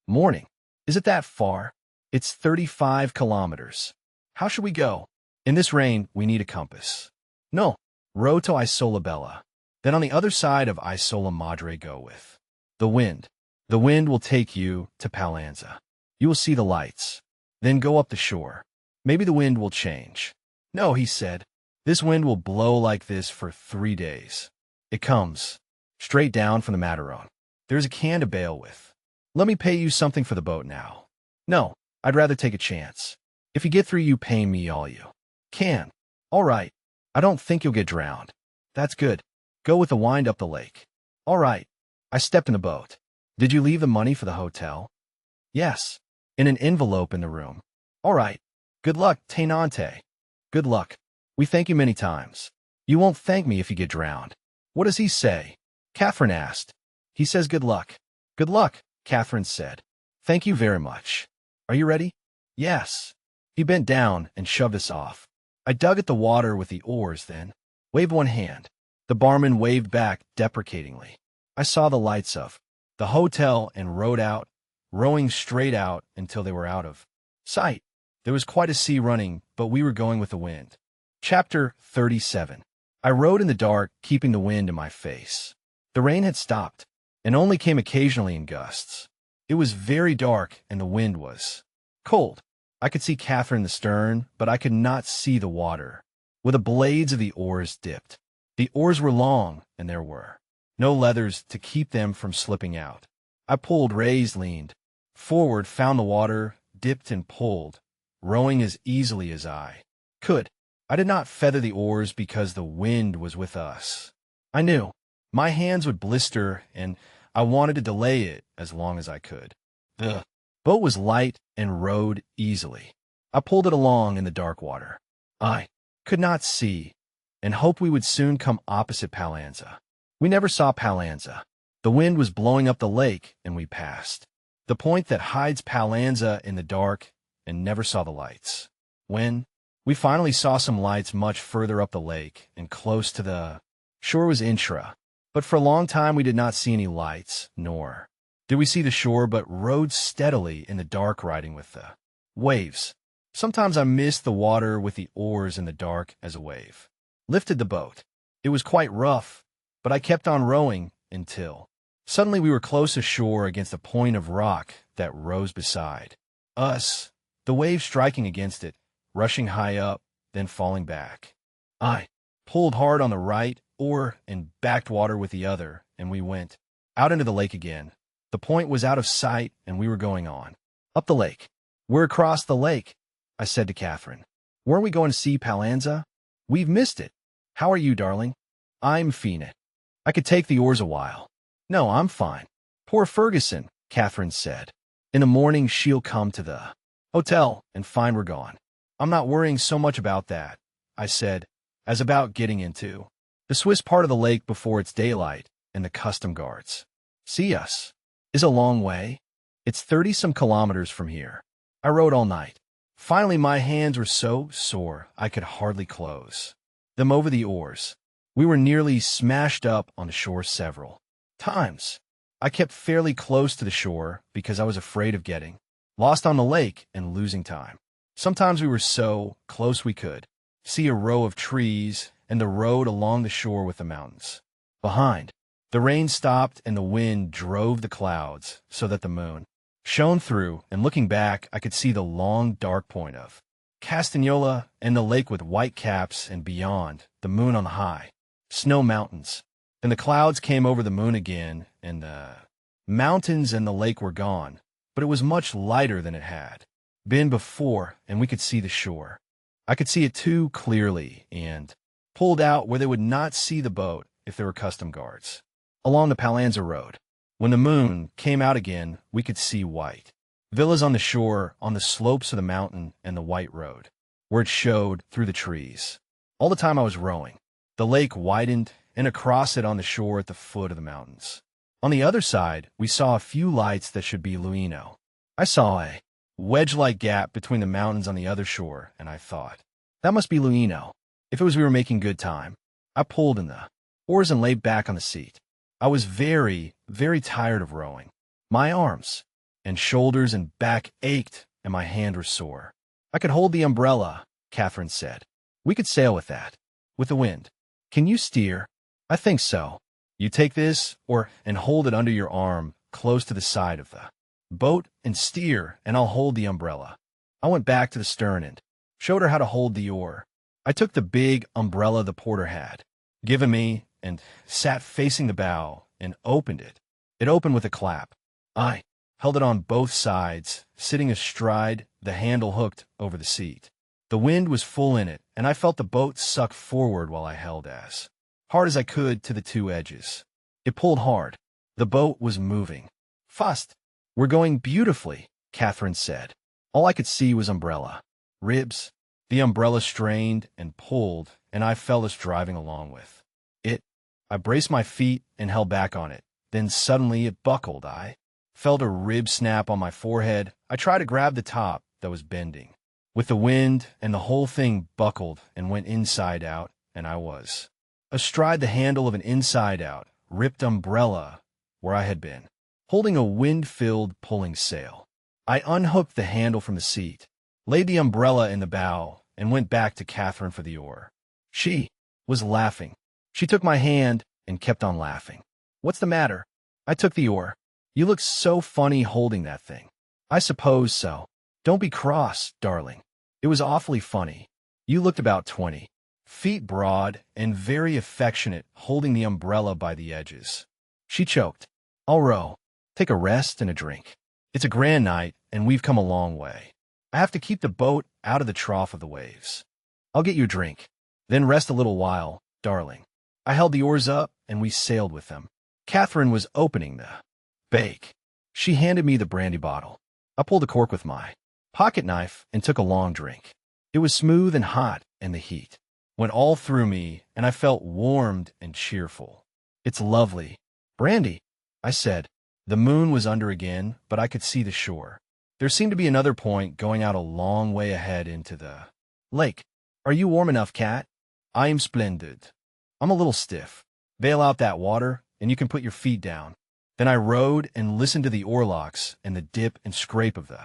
morning. Is it that far? It's 35 kilometers. How should we go? In this rain, we need a compass. No, row to Isola Bella. Then on the other side of Isola Madre go with the wind. The wind will take you to Palanza. You will see the lights. Then go up the shore. Maybe the wind will change. No, he said. This wind will blow like this for 3 days. It comes straight down from the Matterhorn. There's a can to bail with. Let me pay you something for the boat now. No, I'd rather take a chance. If you get through, you pay me all you can. All right. I don't think you'll get drowned. That's good. Go with the wind up the lake. All right. I stepped in the boat. Did you leave the money for the hotel? Yes. In an envelope in the room. All right. Good luck, Tenante. Good luck. We thank you many times. You won't thank me if you get drowned. What does he say? Catherine asked. He says good luck. Good luck, Catherine said. Thank you very much. Are you ready? Yes. He bent down and shoved us off. I dug at the water with the oars, then waved one hand. The barman waved back deprecatingly. I saw the lights of the hotel and rowed out, rowing straight out until they were out of sight. There was quite a sea running, but we were going with the wind. Chapter 37. I rowed in the dark, keeping the wind in my face. The rain had stopped, and only came occasionally in gusts. It was very dark, and the wind was cold. I could see Catherine in the stern, but I could not see the water, where the blades of the oars dipped. The oars were long, and there were no leathers to keep them from slipping out. I pulled, raised, leaned forward, found the water, dipped and pulled, rowing as easily as I could. I did not feather the oars because the wind was with us. I knew my hands would blister, and I wanted to delay it as long as I could. The boat was light and rowed easily. I pulled it along in the dark water. I could not see, and hoped we would soon come opposite Palanza. We never saw Palanza. The wind was blowing up the lake, and we passed the point that hides Palanza in the dark and never saw the lights. When we finally saw some lights much further up the lake and close to the shore was Intra, but for a long time we did not see any lights, nor did we see the shore, but rowed steadily in the dark, riding with the waves. Sometimes I missed the water with the oars in the dark as a wave lifted the boat. It was quite rough, but I kept on rowing until suddenly we were close ashore against a point of rock that rose beside us, the waves striking against it, rushing high up, then falling back. I pulled hard on the right oar and backed water with the other, and we went out into the lake again. The point was out of sight, and we were going on up the lake. We're across the lake, I said to Catherine. Weren't we going to see Palanza? We've missed it. How are you, darling? I'm fine. I could take the oars a while. No, I'm fine. Poor Ferguson, Catherine said. In the morning she'll come to the hotel and find we're gone. I'm not worrying so much about that, I said, as about getting into the Swiss part of the lake before it's daylight and the custom guards see us. Is a long way. It's 30-some kilometers from here. I rowed all night. Finally, my hands were so sore I could hardly close them over the oars. We were nearly smashed up on the shore several times. I kept fairly close to the shore because I was afraid of getting lost on the lake and losing time. Sometimes we were so close we could see a row of trees and the road along the shore with the mountains behind. The rain stopped and the wind drove the clouds so that the moon shone through, and looking back, I could see the long, dark point of Castagnola and the lake with white caps, and beyond, the moon on the high snow mountains. Then the clouds came over the moon again, and the mountains and the lake were gone, but it was much lighter than it had been before, and we could see the shore. I could see it too clearly, and pulled out where they would not see the boat if there were custom guards along the Palanza road. When the moon came out again, we could see white. Villas on the shore, on the slopes of the mountain, and the white road, where it showed through the trees. All the time I was rowing, the lake widened, and across it on the shore at the foot of the mountains. On the other side, we saw a few lights that should be Luino. I saw a wedge-like gap between the mountains on the other shore, and I thought, that must be Luino. If it was, we were making good time. I pulled in the oars and lay back on the seat. I was very, very tired of rowing. My arms and shoulders and back ached, and my hand was sore. I could hold the umbrella, Catherine said. We could sail with that, with the wind. Can you steer? I think so. You take this, and hold it under your arm, close to the side of the boat, and steer, and I'll hold the umbrella. I went back to the stern and showed her how to hold the oar. I took the big umbrella the porter had given me and sat facing the bow and opened it. It opened with a clap. I held it on both sides, sitting astride, the handle hooked over the seat. The wind was full in it, and I felt the boat suck forward while I held as hard as I could to the two edges. It pulled hard. The boat was moving fast. We're going beautifully, Catherine said. All I could see was umbrella ribs. The umbrella strained and pulled, and I felt us driving along with it. I braced my feet and held back on it. Then suddenly it buckled. I felt a rib snap on my forehead. I tried to grab the top that was bending with the wind, and the whole thing buckled and went inside out, and I was astride the handle of an inside-out, ripped umbrella where I had been holding a wind-filled pulling sail. I unhooked the handle from the seat, laid the umbrella in the bow, and went back to Catherine for the oar. She was laughing. She took my hand and kept on laughing. What's the matter? I took the oar. You look so funny holding that thing. I suppose so. Don't be cross, darling. It was awfully funny. You looked about 20 feet broad and very affectionate, holding the umbrella by the edges. She choked. I'll row. Take a rest and a drink. It's a grand night, and we've come a long way. I have to keep the boat out of the trough of the waves. I'll get you a drink. Then rest a little while, darling. I held the oars up, and we sailed with them. Catherine was opening the bake. She handed me the brandy bottle. I pulled the cork with my pocket knife and took a long drink. It was smooth and hot, and the heat went all through me, and I felt warmed and cheerful. It's lovely. Brandy, I said. The moon was under again, but I could see the shore. There seemed to be another point going out a long way ahead into the lake. Are you warm enough, Cat? I am splendid. I'm a little stiff. Bail out that water, and you can put your feet down. Then I rowed and listened to the oarlocks and the dip and scrape of the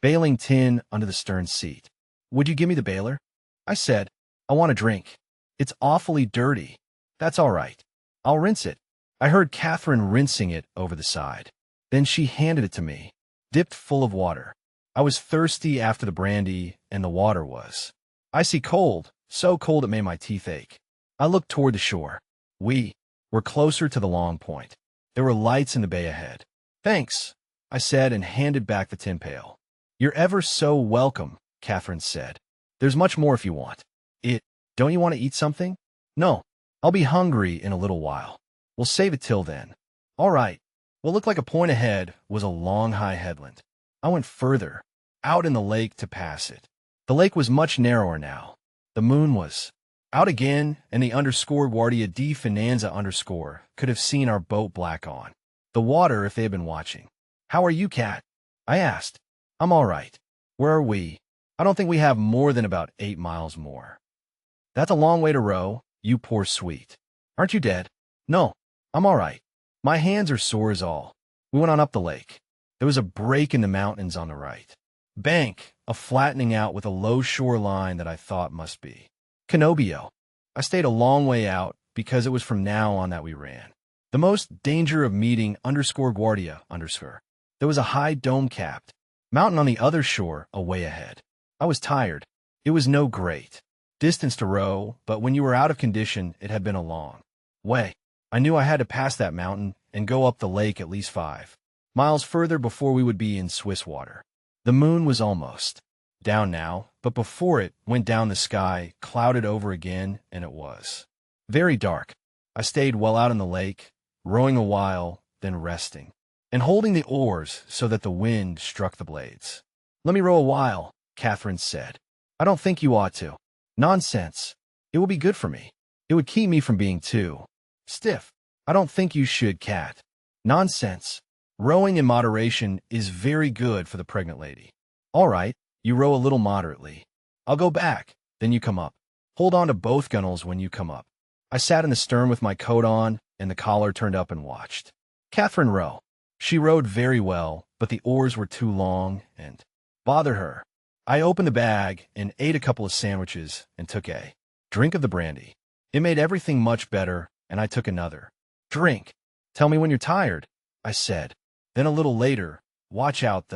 bailing tin under the stern seat. Would you give me the bailer? I said. I want a drink. It's awfully dirty. That's all right. I'll rinse it. I heard Catherine rinsing it over the side. Then she handed it to me, dipped full of water. I was thirsty after the brandy, and the water was icy cold, so cold it made my teeth ache. I looked toward the shore. We were closer to the long point. There were lights in the bay ahead. Thanks, I said, and handed back the tin pail. You're ever so welcome, Catherine said. There's much more if you want. Don't you want to eat something? No, I'll be hungry in a little while. We'll save it till then. All right. What looked like a point ahead was a long, high headland. I went further, out in the lake to pass it. The lake was much narrower now. The moon was out again, and the underscore Guardia di Finanza underscore could have seen our boat black on the water if they had been watching. How are you, Cat? I asked. I'm all right. Where are we? I don't think we have more than about 8 miles more. That's a long way to row, you poor sweet. Aren't you dead? No, I'm all right. My hands are sore as all. We went on up the lake. There was a break in the mountains on the right. Bank, a flattening out with a low shore line that I thought must be Cannobio. I stayed a long way out because it was from now on that we ran. The most danger of meeting underscore Guardia underscore. There was a high dome-capped mountain on the other shore away ahead. I was tired. It was no great distance to row, but when you were out of condition, it had been a long way. I knew I had to pass that mountain and go up the lake at least 5 miles further before we would be in Swiss water. The moon was almost down now, but before it went down the sky clouded over again, and it was very dark. I stayed well out in the lake, rowing a while, then resting. and holding the oars so that the wind struck the blades. "Let me row a while," Catherine said. "I don't think you ought to." "Nonsense. It will be good for me. It would keep me from being too stiff." "I don't think you should, Cat." "Nonsense. Rowing in moderation is very good for the pregnant lady." "All right, you row a little moderately. I'll go back, then you come up. Hold on to both gunwales when you come up." I sat in the stern with my coat on and the collar turned up and watched Catherine row. She rowed very well, but the oars were too long and bothered her. I opened the bag and ate a couple of sandwiches and took a drink of the brandy. It made everything much better, and I took another drink. "Tell me when you're tired," I said. Then a little later, "Watch out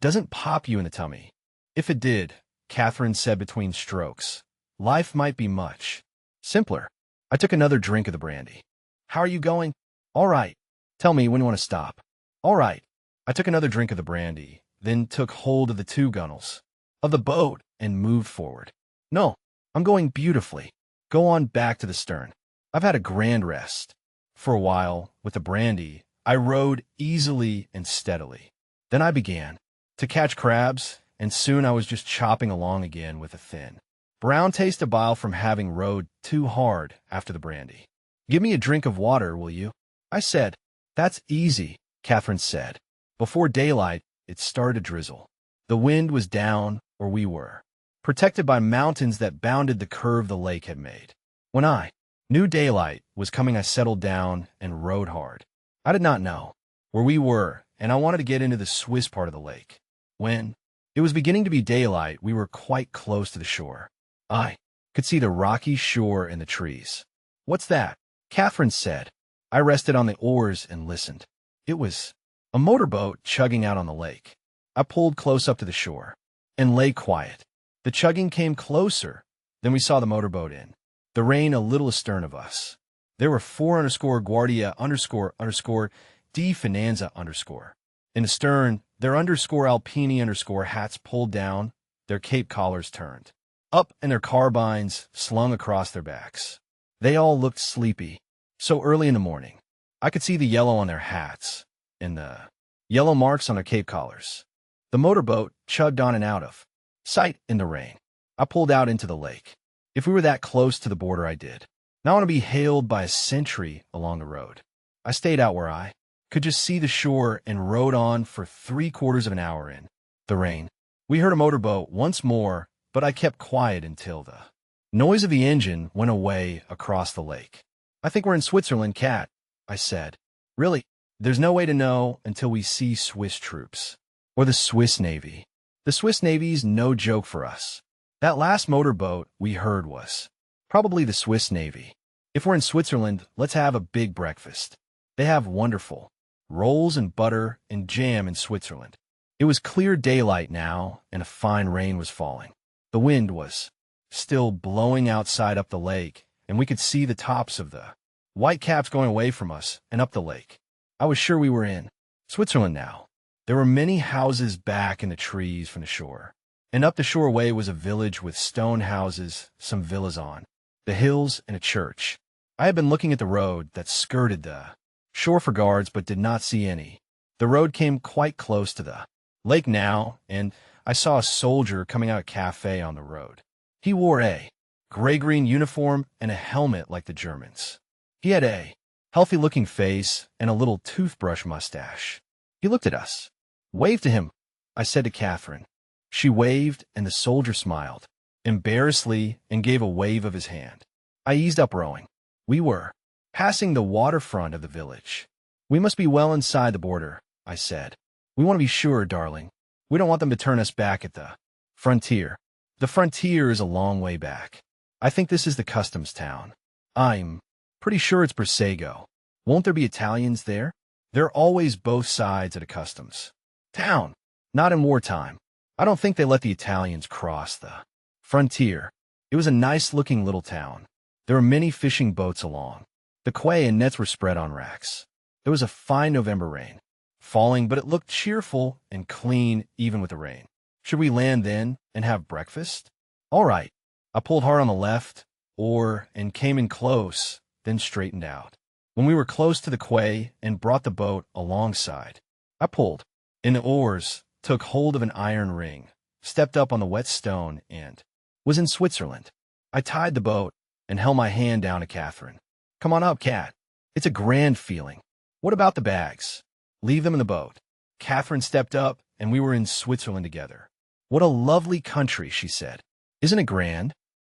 doesn't pop you in the tummy." "If it did," Catherine said between strokes, "life might be much simpler." I took another drink of the brandy. "How are you going?" "All right." "Tell me when you want to stop." "All right." I took another drink of the brandy, then took hold of the two gunwales of the boat and moved forward. "No, I'm going beautifully. Go on back to the stern. I've had a grand rest." For a while, with the brandy, I rowed easily and steadily. Then I began to catch crabs, and soon I was just chopping along again with a thin brown taste of bile from having rowed too hard after the brandy. "Give me a drink of water, will you?" I said. "That's easy," Catherine said. Before daylight, it started to drizzle. The wind was down, or we were protected by mountains that bounded the curve the lake had made. When I knew daylight was coming, I settled down and rowed hard. I did not know where we were, and I wanted to get into the Swiss part of the lake. When it was beginning to be daylight, we were quite close to the shore. I could see the rocky shore and the trees. "What's that?" Catherine said. I rested on the oars and listened. It was a motorboat chugging out on the lake. I pulled close up to the shore and lay quiet. The chugging came closer. Then we saw the motorboat in the rain a little astern of us. There were 4_Guardia___D Finanza_. In the stern, their _Alpini_ hats pulled down, their cape collars turned up, and their carbines slung across their backs. They all looked sleepy. So early in the morning, I could see the yellow on their hats and the yellow marks on their cape collars. The motorboat chugged on and out of sight in the rain. I pulled out into the lake. If we were that close to the border, I did not want to be hailed by a sentry along the road. I stayed out where I could just see the shore and rowed on for 3/4 of an hour in the rain. We heard a motorboat once more, but I kept quiet until the noise of the engine went away across the lake. "I think we're in Switzerland, Cat," I said. "Really? There's no way to know until we see Swiss troops. Or the Swiss Navy. The Swiss Navy's no joke for us." That last motorboat we heard was probably the Swiss Navy. "If we're in Switzerland, let's have a big breakfast. They have wonderful rolls and butter and jam in Switzerland." It was clear daylight now, and a fine rain was falling. The wind was still blowing outside up the lake, and we could see the tops of the white caps going away from us and up the lake. I was sure we were in Switzerland now. There were many houses back in the trees from the shore, and up the shoreway was a village with stone houses, some villas on the hills, and a church. I had been looking at the road that skirted the shore for guards, but did not see any. The road came quite close to the lake now, and I saw a soldier coming out of a cafe on the road. He wore a gray-green uniform and a helmet like the Germans. He had a healthy-looking face and a little toothbrush mustache. He looked at us. "Wave to him," I said to Catherine. She waved, and the soldier smiled embarrassedly and gave a wave of his hand. I eased up rowing. We were passing the waterfront of the village. "We must be well inside the border," I said. "We want to be sure, darling. We don't want them to turn us back at the frontier. The frontier is a long way back. I think this is the customs town. I'm pretty sure it's Brissago. Won't there be Italians there?" "There are always both sides at a customs town. Not in wartime. I don't think they let the Italians cross the frontier." It was a nice-looking little town. There were many fishing boats along the quay, and nets were spread on racks. There was a fine November rain falling, but it looked cheerful and clean even with the rain. Should we land then and have breakfast? All right. I pulled hard on the left oar and came in close, then straightened out. When we were close to the quay and brought the boat alongside, I pulled in the oars, took hold of an iron ring, stepped up on the wet stone, and was in Switzerland. I tied the boat and held my hand down to Catherine. Come on up, Cat. It's a grand feeling. What about the bags? Leave them in the boat. Catherine stepped up, and we were in Switzerland together. What a lovely country, she said. Isn't it grand?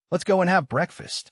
Let's go and have breakfast.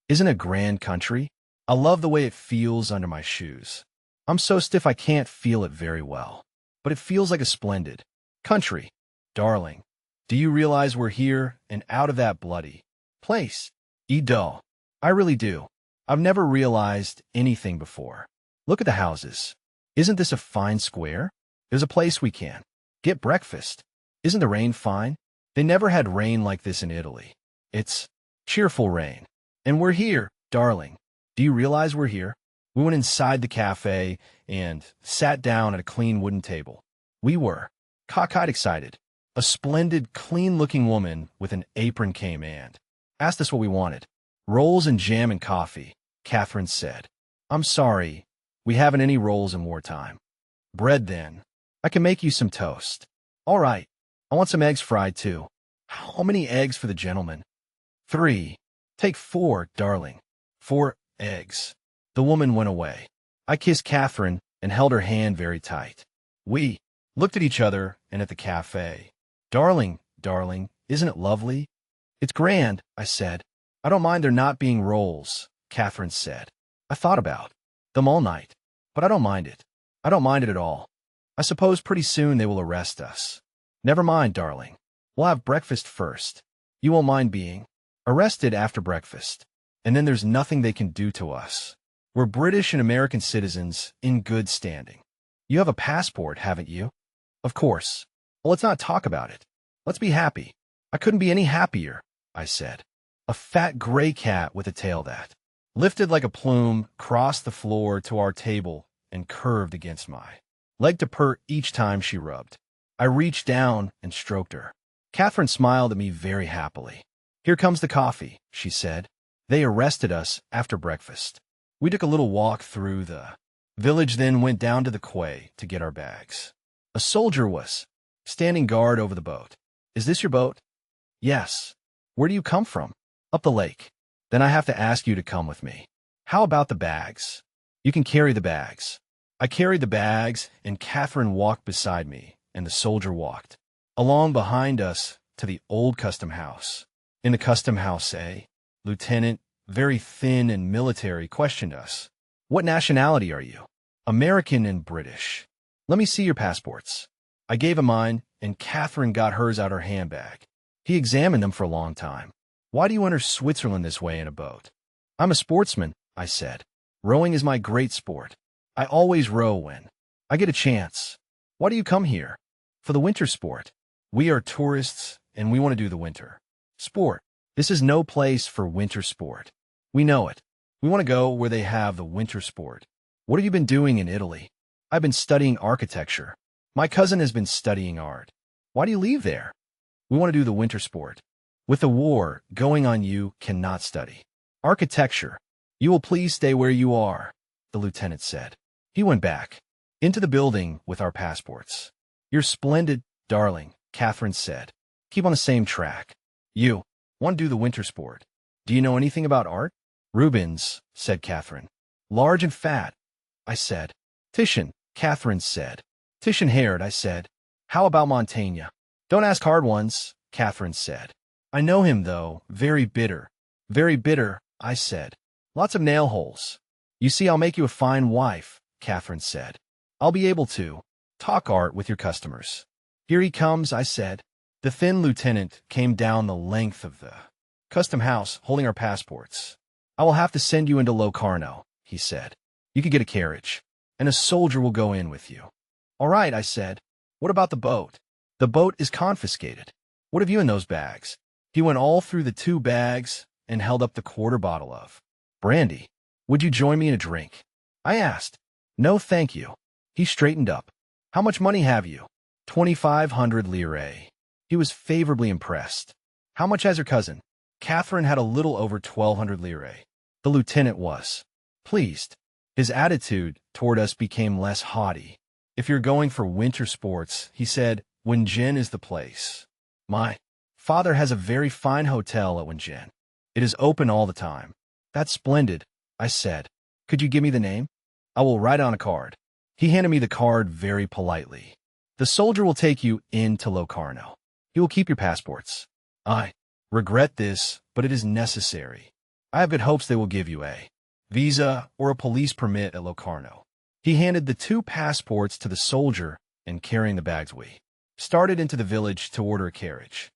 Isn't it a grand country? I love the way it feels under my shoes. I'm so stiff I can't feel it very well. But it feels like a splendid country. Darling, do you realize we're here and out of that bloody place? Edo. I really do. I've never realized anything before. Look at the houses. Isn't this a fine square? There's a place we can get breakfast. Isn't the rain fine? They never had rain like this in Italy. It's cheerful rain. And we're here, darling. Do you realize we're here? We went inside the cafe and sat down at a clean wooden table. We were cockeyed excited. A splendid, clean-looking woman with an apron came and asked us what we wanted. Rolls and jam and coffee, Catherine said. I'm sorry, we haven't any rolls in wartime. Bread, then. I can make you some toast. All right, I want some eggs fried, too. How many eggs for the gentleman? 3. Take 4, darling. 4 eggs. The woman went away. I kissed Catherine and held her hand very tight. We looked at each other and at the cafe. Darling, darling, isn't it lovely? It's grand, I said. I don't mind there not being rolls, Catherine said. I thought about them all night, but I don't mind it. I don't mind it at all. I suppose pretty soon they will arrest us. Never mind, darling. We'll have breakfast first. You won't mind being arrested after breakfast. And then there's nothing they can do to us. We're British and American citizens in good standing. You have a passport, haven't you? Of course. Well, let's not talk about it. Let's be happy. I couldn't be any happier, I said. A fat gray cat with a tail that lifted like a plume crossed the floor to our table and curved against my leg to purr each time she rubbed. I reached down and stroked her. Catherine smiled at me very happily. Here comes the coffee, she said. They arrested us after breakfast. We took a little walk through the village, then went down to the quay to get our bags. A soldier was standing guard over the boat. Is this your boat? Yes. Where do you come from? Up the lake. Then I have to ask you to come with me. How about the bags? You can carry the bags. I carried the bags, and Catherine walked beside me, and the soldier walked along behind us to the old custom house. In the custom house, Lieutenant, very thin and military, questioned us. What nationality are you? American and British. Let me see your passports. I gave him mine, and Catherine got hers out her handbag. He examined them for a long time. Why do you enter Switzerland this way in a boat? I'm a sportsman, I said. Rowing is my great sport. I always row when I get a chance. Why do you come here? For the winter sport. We are tourists, and we want to do the winter sport. This is no place for winter sport. We know it. We want to go where they have the winter sport. What have you been doing in Italy? I've been studying architecture. My cousin has been studying art. Why do you leave there? We want to do the winter sport. With the war going on, you cannot study architecture. You will please stay where you are, the lieutenant said. He went back into the building with our passports. You're splendid, darling, Catherine said. Keep on the same track. You want to do the winter sport. Do you know anything about art? Rubens, said Catherine. Large and fat, I said. Titian, Catherine said. Titian-haired, I said. How about Montaigne? Don't ask hard ones, Catherine said. I know him, though. Very bitter. Very bitter, I said. Lots of nail holes. You see, I'll make you a fine wife, Catherine said. I'll be able to talk art with your customers. Here he comes, I said. The thin lieutenant came down the length of the custom house, holding our passports. I will have to send you into Locarno, he said. You can get a carriage, and a soldier will go in with you. All right, I said. What about the boat? The boat is confiscated. What have you in those bags? He went all through the 2 bags and held up the quarter bottle of brandy. Would you join me in a drink? I asked. No, thank you. He straightened up. How much money have you? 2,500 lire. He was favorably impressed. How much has her cousin? Catherine had a little over 1,200 lire. The lieutenant was pleased. His attitude toward us became less haughty. If you're going for winter sports, he said, Wenjin is the place. My father has a very fine hotel at Wenjin. It is open all the time. That's splendid, I said. Could you give me the name? I will write on a card. He handed me the card very politely. The soldier will take you into Locarno. He will keep your passports. I regret this, but it is necessary. I have good hopes they will give you a visa or a police permit at Locarno. He handed the 2 passports to the soldier, and carrying the bags we started into the village to order a carriage.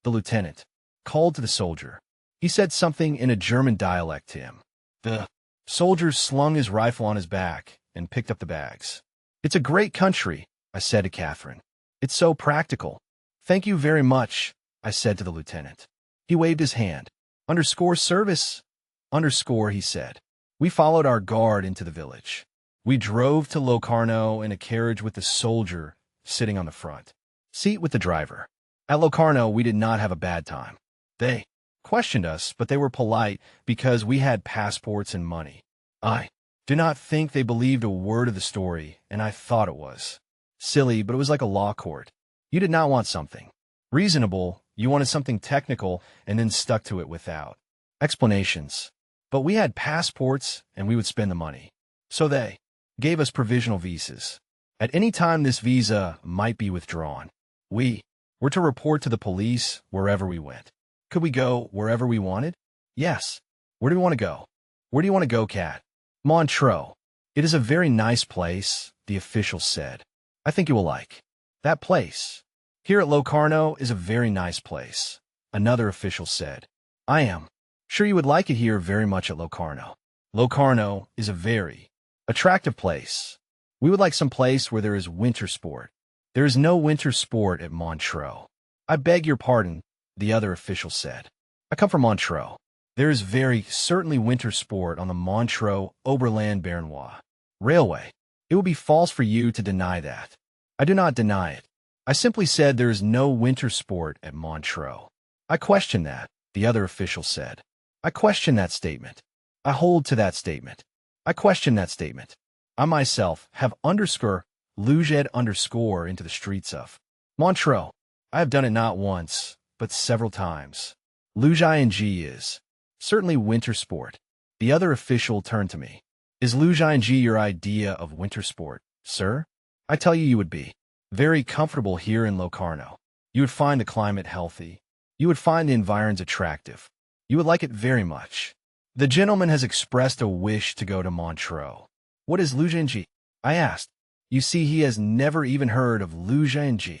The lieutenant called to the soldier. He said something in a German dialect to him. The soldier slung his rifle on his back and picked up the bags. It's a great country, I said to Catherine. It's so practical. Thank you very much, I said to the lieutenant. He waved his hand. Underscore service? Underscore, he said. We followed our guard into the village. We drove to Locarno in a carriage with the soldier sitting on the front seat with the driver. At Locarno, we did not have a bad time. They questioned us, but they were polite because we had passports and money. I do not think they believed a word of the story, and I thought it was silly, but it was like a law court. You did not want something reasonable, you wanted something technical, and then stuck to it without explanations. But we had passports, and we would spend the money. So they gave us provisional visas. At any time this visa might be withdrawn. We were to report to the police wherever we went. Could we go wherever we wanted? Yes. Where do we want to go? Where do you want to go, Cat? Montreux. It is a very nice place, the official said. I think you will like that place. Here at Locarno is a very nice place, another official said. I am sure you would like it here very much at Locarno. Locarno is a very attractive place. We would like some place where there is winter sport. There is no winter sport at Montreux. I beg your pardon, the other official said. I come from Montreux. There is very certainly winter sport on the Montreux Oberland-Bernois Railway. It would be false for you to deny that. I do not deny it. I simply said there is no winter sport at Montreux. I question that, the other official said. I question that statement. I hold to that statement. I question that statement. I myself have luged into the streets of Montreux. I have done it not once, but several times. Luge ing is certainly winter sport. The other official turned to me. Is luge ing your idea of winter sport, sir? I tell you, you would be very comfortable here in Locarno. You would find the climate healthy. You would find the environs attractive. You would like it very much. The gentleman has expressed a wish to go to Montreux. What is luge ing? I asked. You see, he has never even heard of luge ing.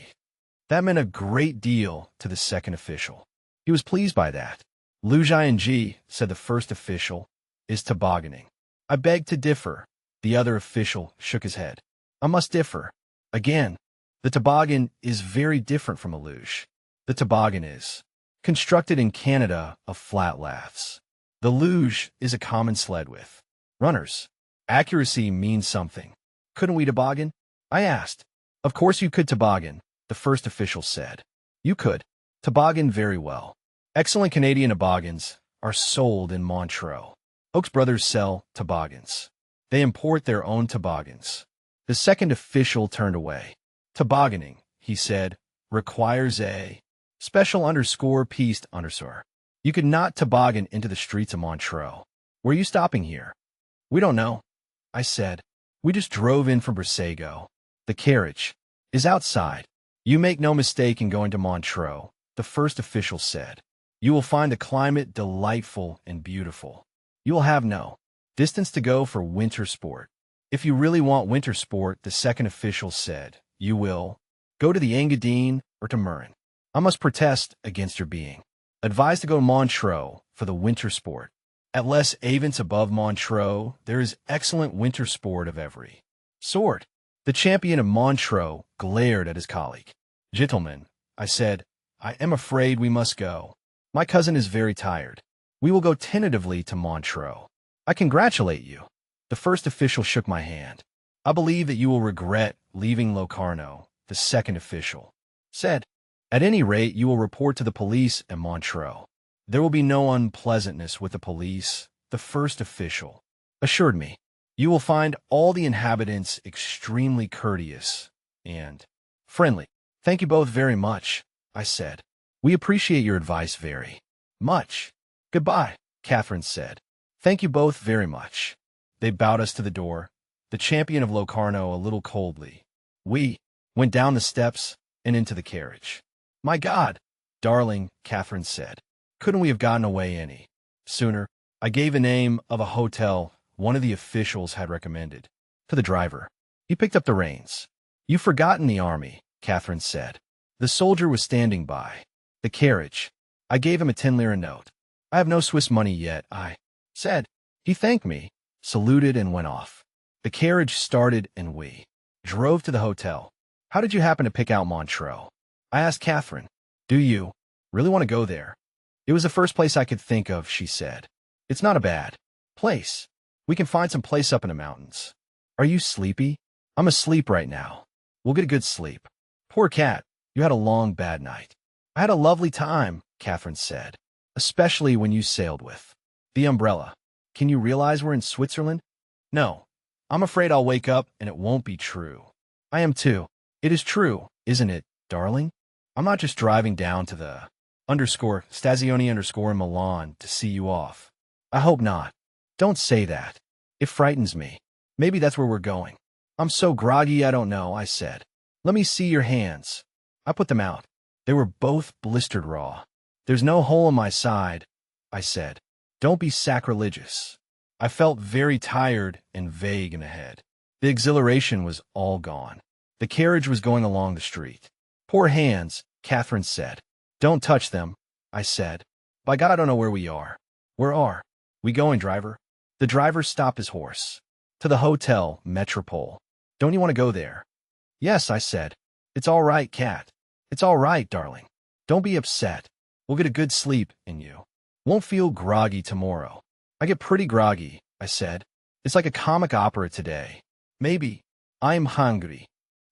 That meant a great deal to the second official. He was pleased by that. Luge ing, said the first official, is tobogganing. I beg to differ. The other official shook his head. I must differ. Again, the toboggan is very different from a luge. The toboggan is constructed in Canada of flat laths. The luge is a common sled with runners. Accuracy means something. Couldn't we toboggan? I asked. Of course you could toboggan, the first official said. You could toboggan very well. Excellent Canadian toboggans are sold in Montreux. Oaks Brothers sell toboggans. They import their own toboggans. The second official turned away. Tobogganing, he said, requires a special piste underscore. You could not toboggan into the streets of Montreux. Were you stopping here? We don't know, I said. We just drove in from Brissago. The carriage is outside. You make no mistake in going to Montreux, the first official said. You will find the climate delightful and beautiful. You will have no distance to go for winter sport. If you really want winter sport, the second official said, you will go to the Engadine or to Murren. I must protest against your being advised to go to Montreux for the winter sport. At Les Avants above Montreux, there is excellent winter sport of every sort. The champion of Montreux glared at his colleague. Gentlemen, I said, I am afraid we must go. My cousin is very tired. We will go tentatively to Montreux. I congratulate you. The first official shook my hand. I believe that you will regret leaving Locarno, the second official said. At any rate, you will report to the police at Montreux. There will be no unpleasantness with the police, the first official assured me. You will find all the inhabitants extremely courteous and friendly. Thank you both very much, I said. We appreciate your advice very much. Goodbye, Catherine said. Thank you both very much. They bowed us to the door, the champion of Locarno a little coldly. We went down the steps and into the carriage. My God, darling, Catherine said. Couldn't we have gotten away any sooner? I gave a name of a hotel one of the officials had recommended to the driver. He picked up the reins. You've forgotten the army, Catherine said. The soldier was standing by the carriage. I gave him a 10-lira note. I have no Swiss money yet, I said. He thanked me, saluted, and went off. The carriage started and we drove to the hotel. How did you happen to pick out Montreux? I asked Catherine. Do you really want to go there? It was the first place I could think of, she said. It's not a bad place. We can find some place up in the mountains. Are you sleepy? I'm asleep right now. We'll get a good sleep. Poor cat, you had a long, bad night. I had a lovely time, Catherine said, especially when you sailed with the umbrella. Can you realize we're in Switzerland? No. I'm afraid I'll wake up and it won't be true. I am too. It is true, isn't it, darling? I'm not just driving down to the Stazione in Milan to see you off. I hope not. Don't say that. It frightens me. Maybe that's where we're going. I'm so groggy I don't know, I said. Let me see your hands. I put them out. They were both blistered raw. There's no hole in my side, I said. Don't be sacrilegious. I felt very tired and vague in the head. The exhilaration was all gone. The carriage was going along the street. Poor hands, Catherine said. Don't touch them, I said. By God, I don't know where we are. Where are we going, driver? The driver stopped his horse. To the Hotel Metropole. Don't you want to go there? Yes, I said. It's all right, Cat. It's all right, darling. Don't be upset. We'll get a good sleep, and you won't feel groggy tomorrow. I get pretty groggy, I said. It's like a comic opera today. Maybe. I'm hungry.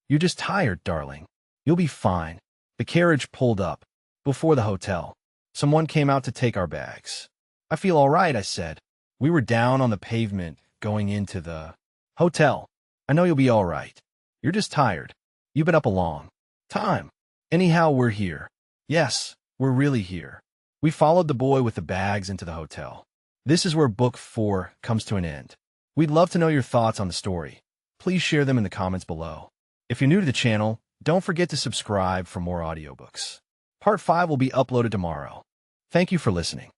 You're just tired, darling. You'll be fine. The carriage pulled up before the hotel. Someone came out to take our bags. I feel all right, I said. We were down on the pavement going into the hotel. I know you'll be all right. You're just tired. You've been up a long time. Anyhow, we're here. Yes, we're really here. We followed the boy with the bags into the hotel. This is where Book 4 comes to an end. We'd love to know your thoughts on the story. Please share them in the comments below. If you're new to the channel, don't forget to subscribe for more audiobooks. Part 5 will be uploaded tomorrow. Thank you for listening.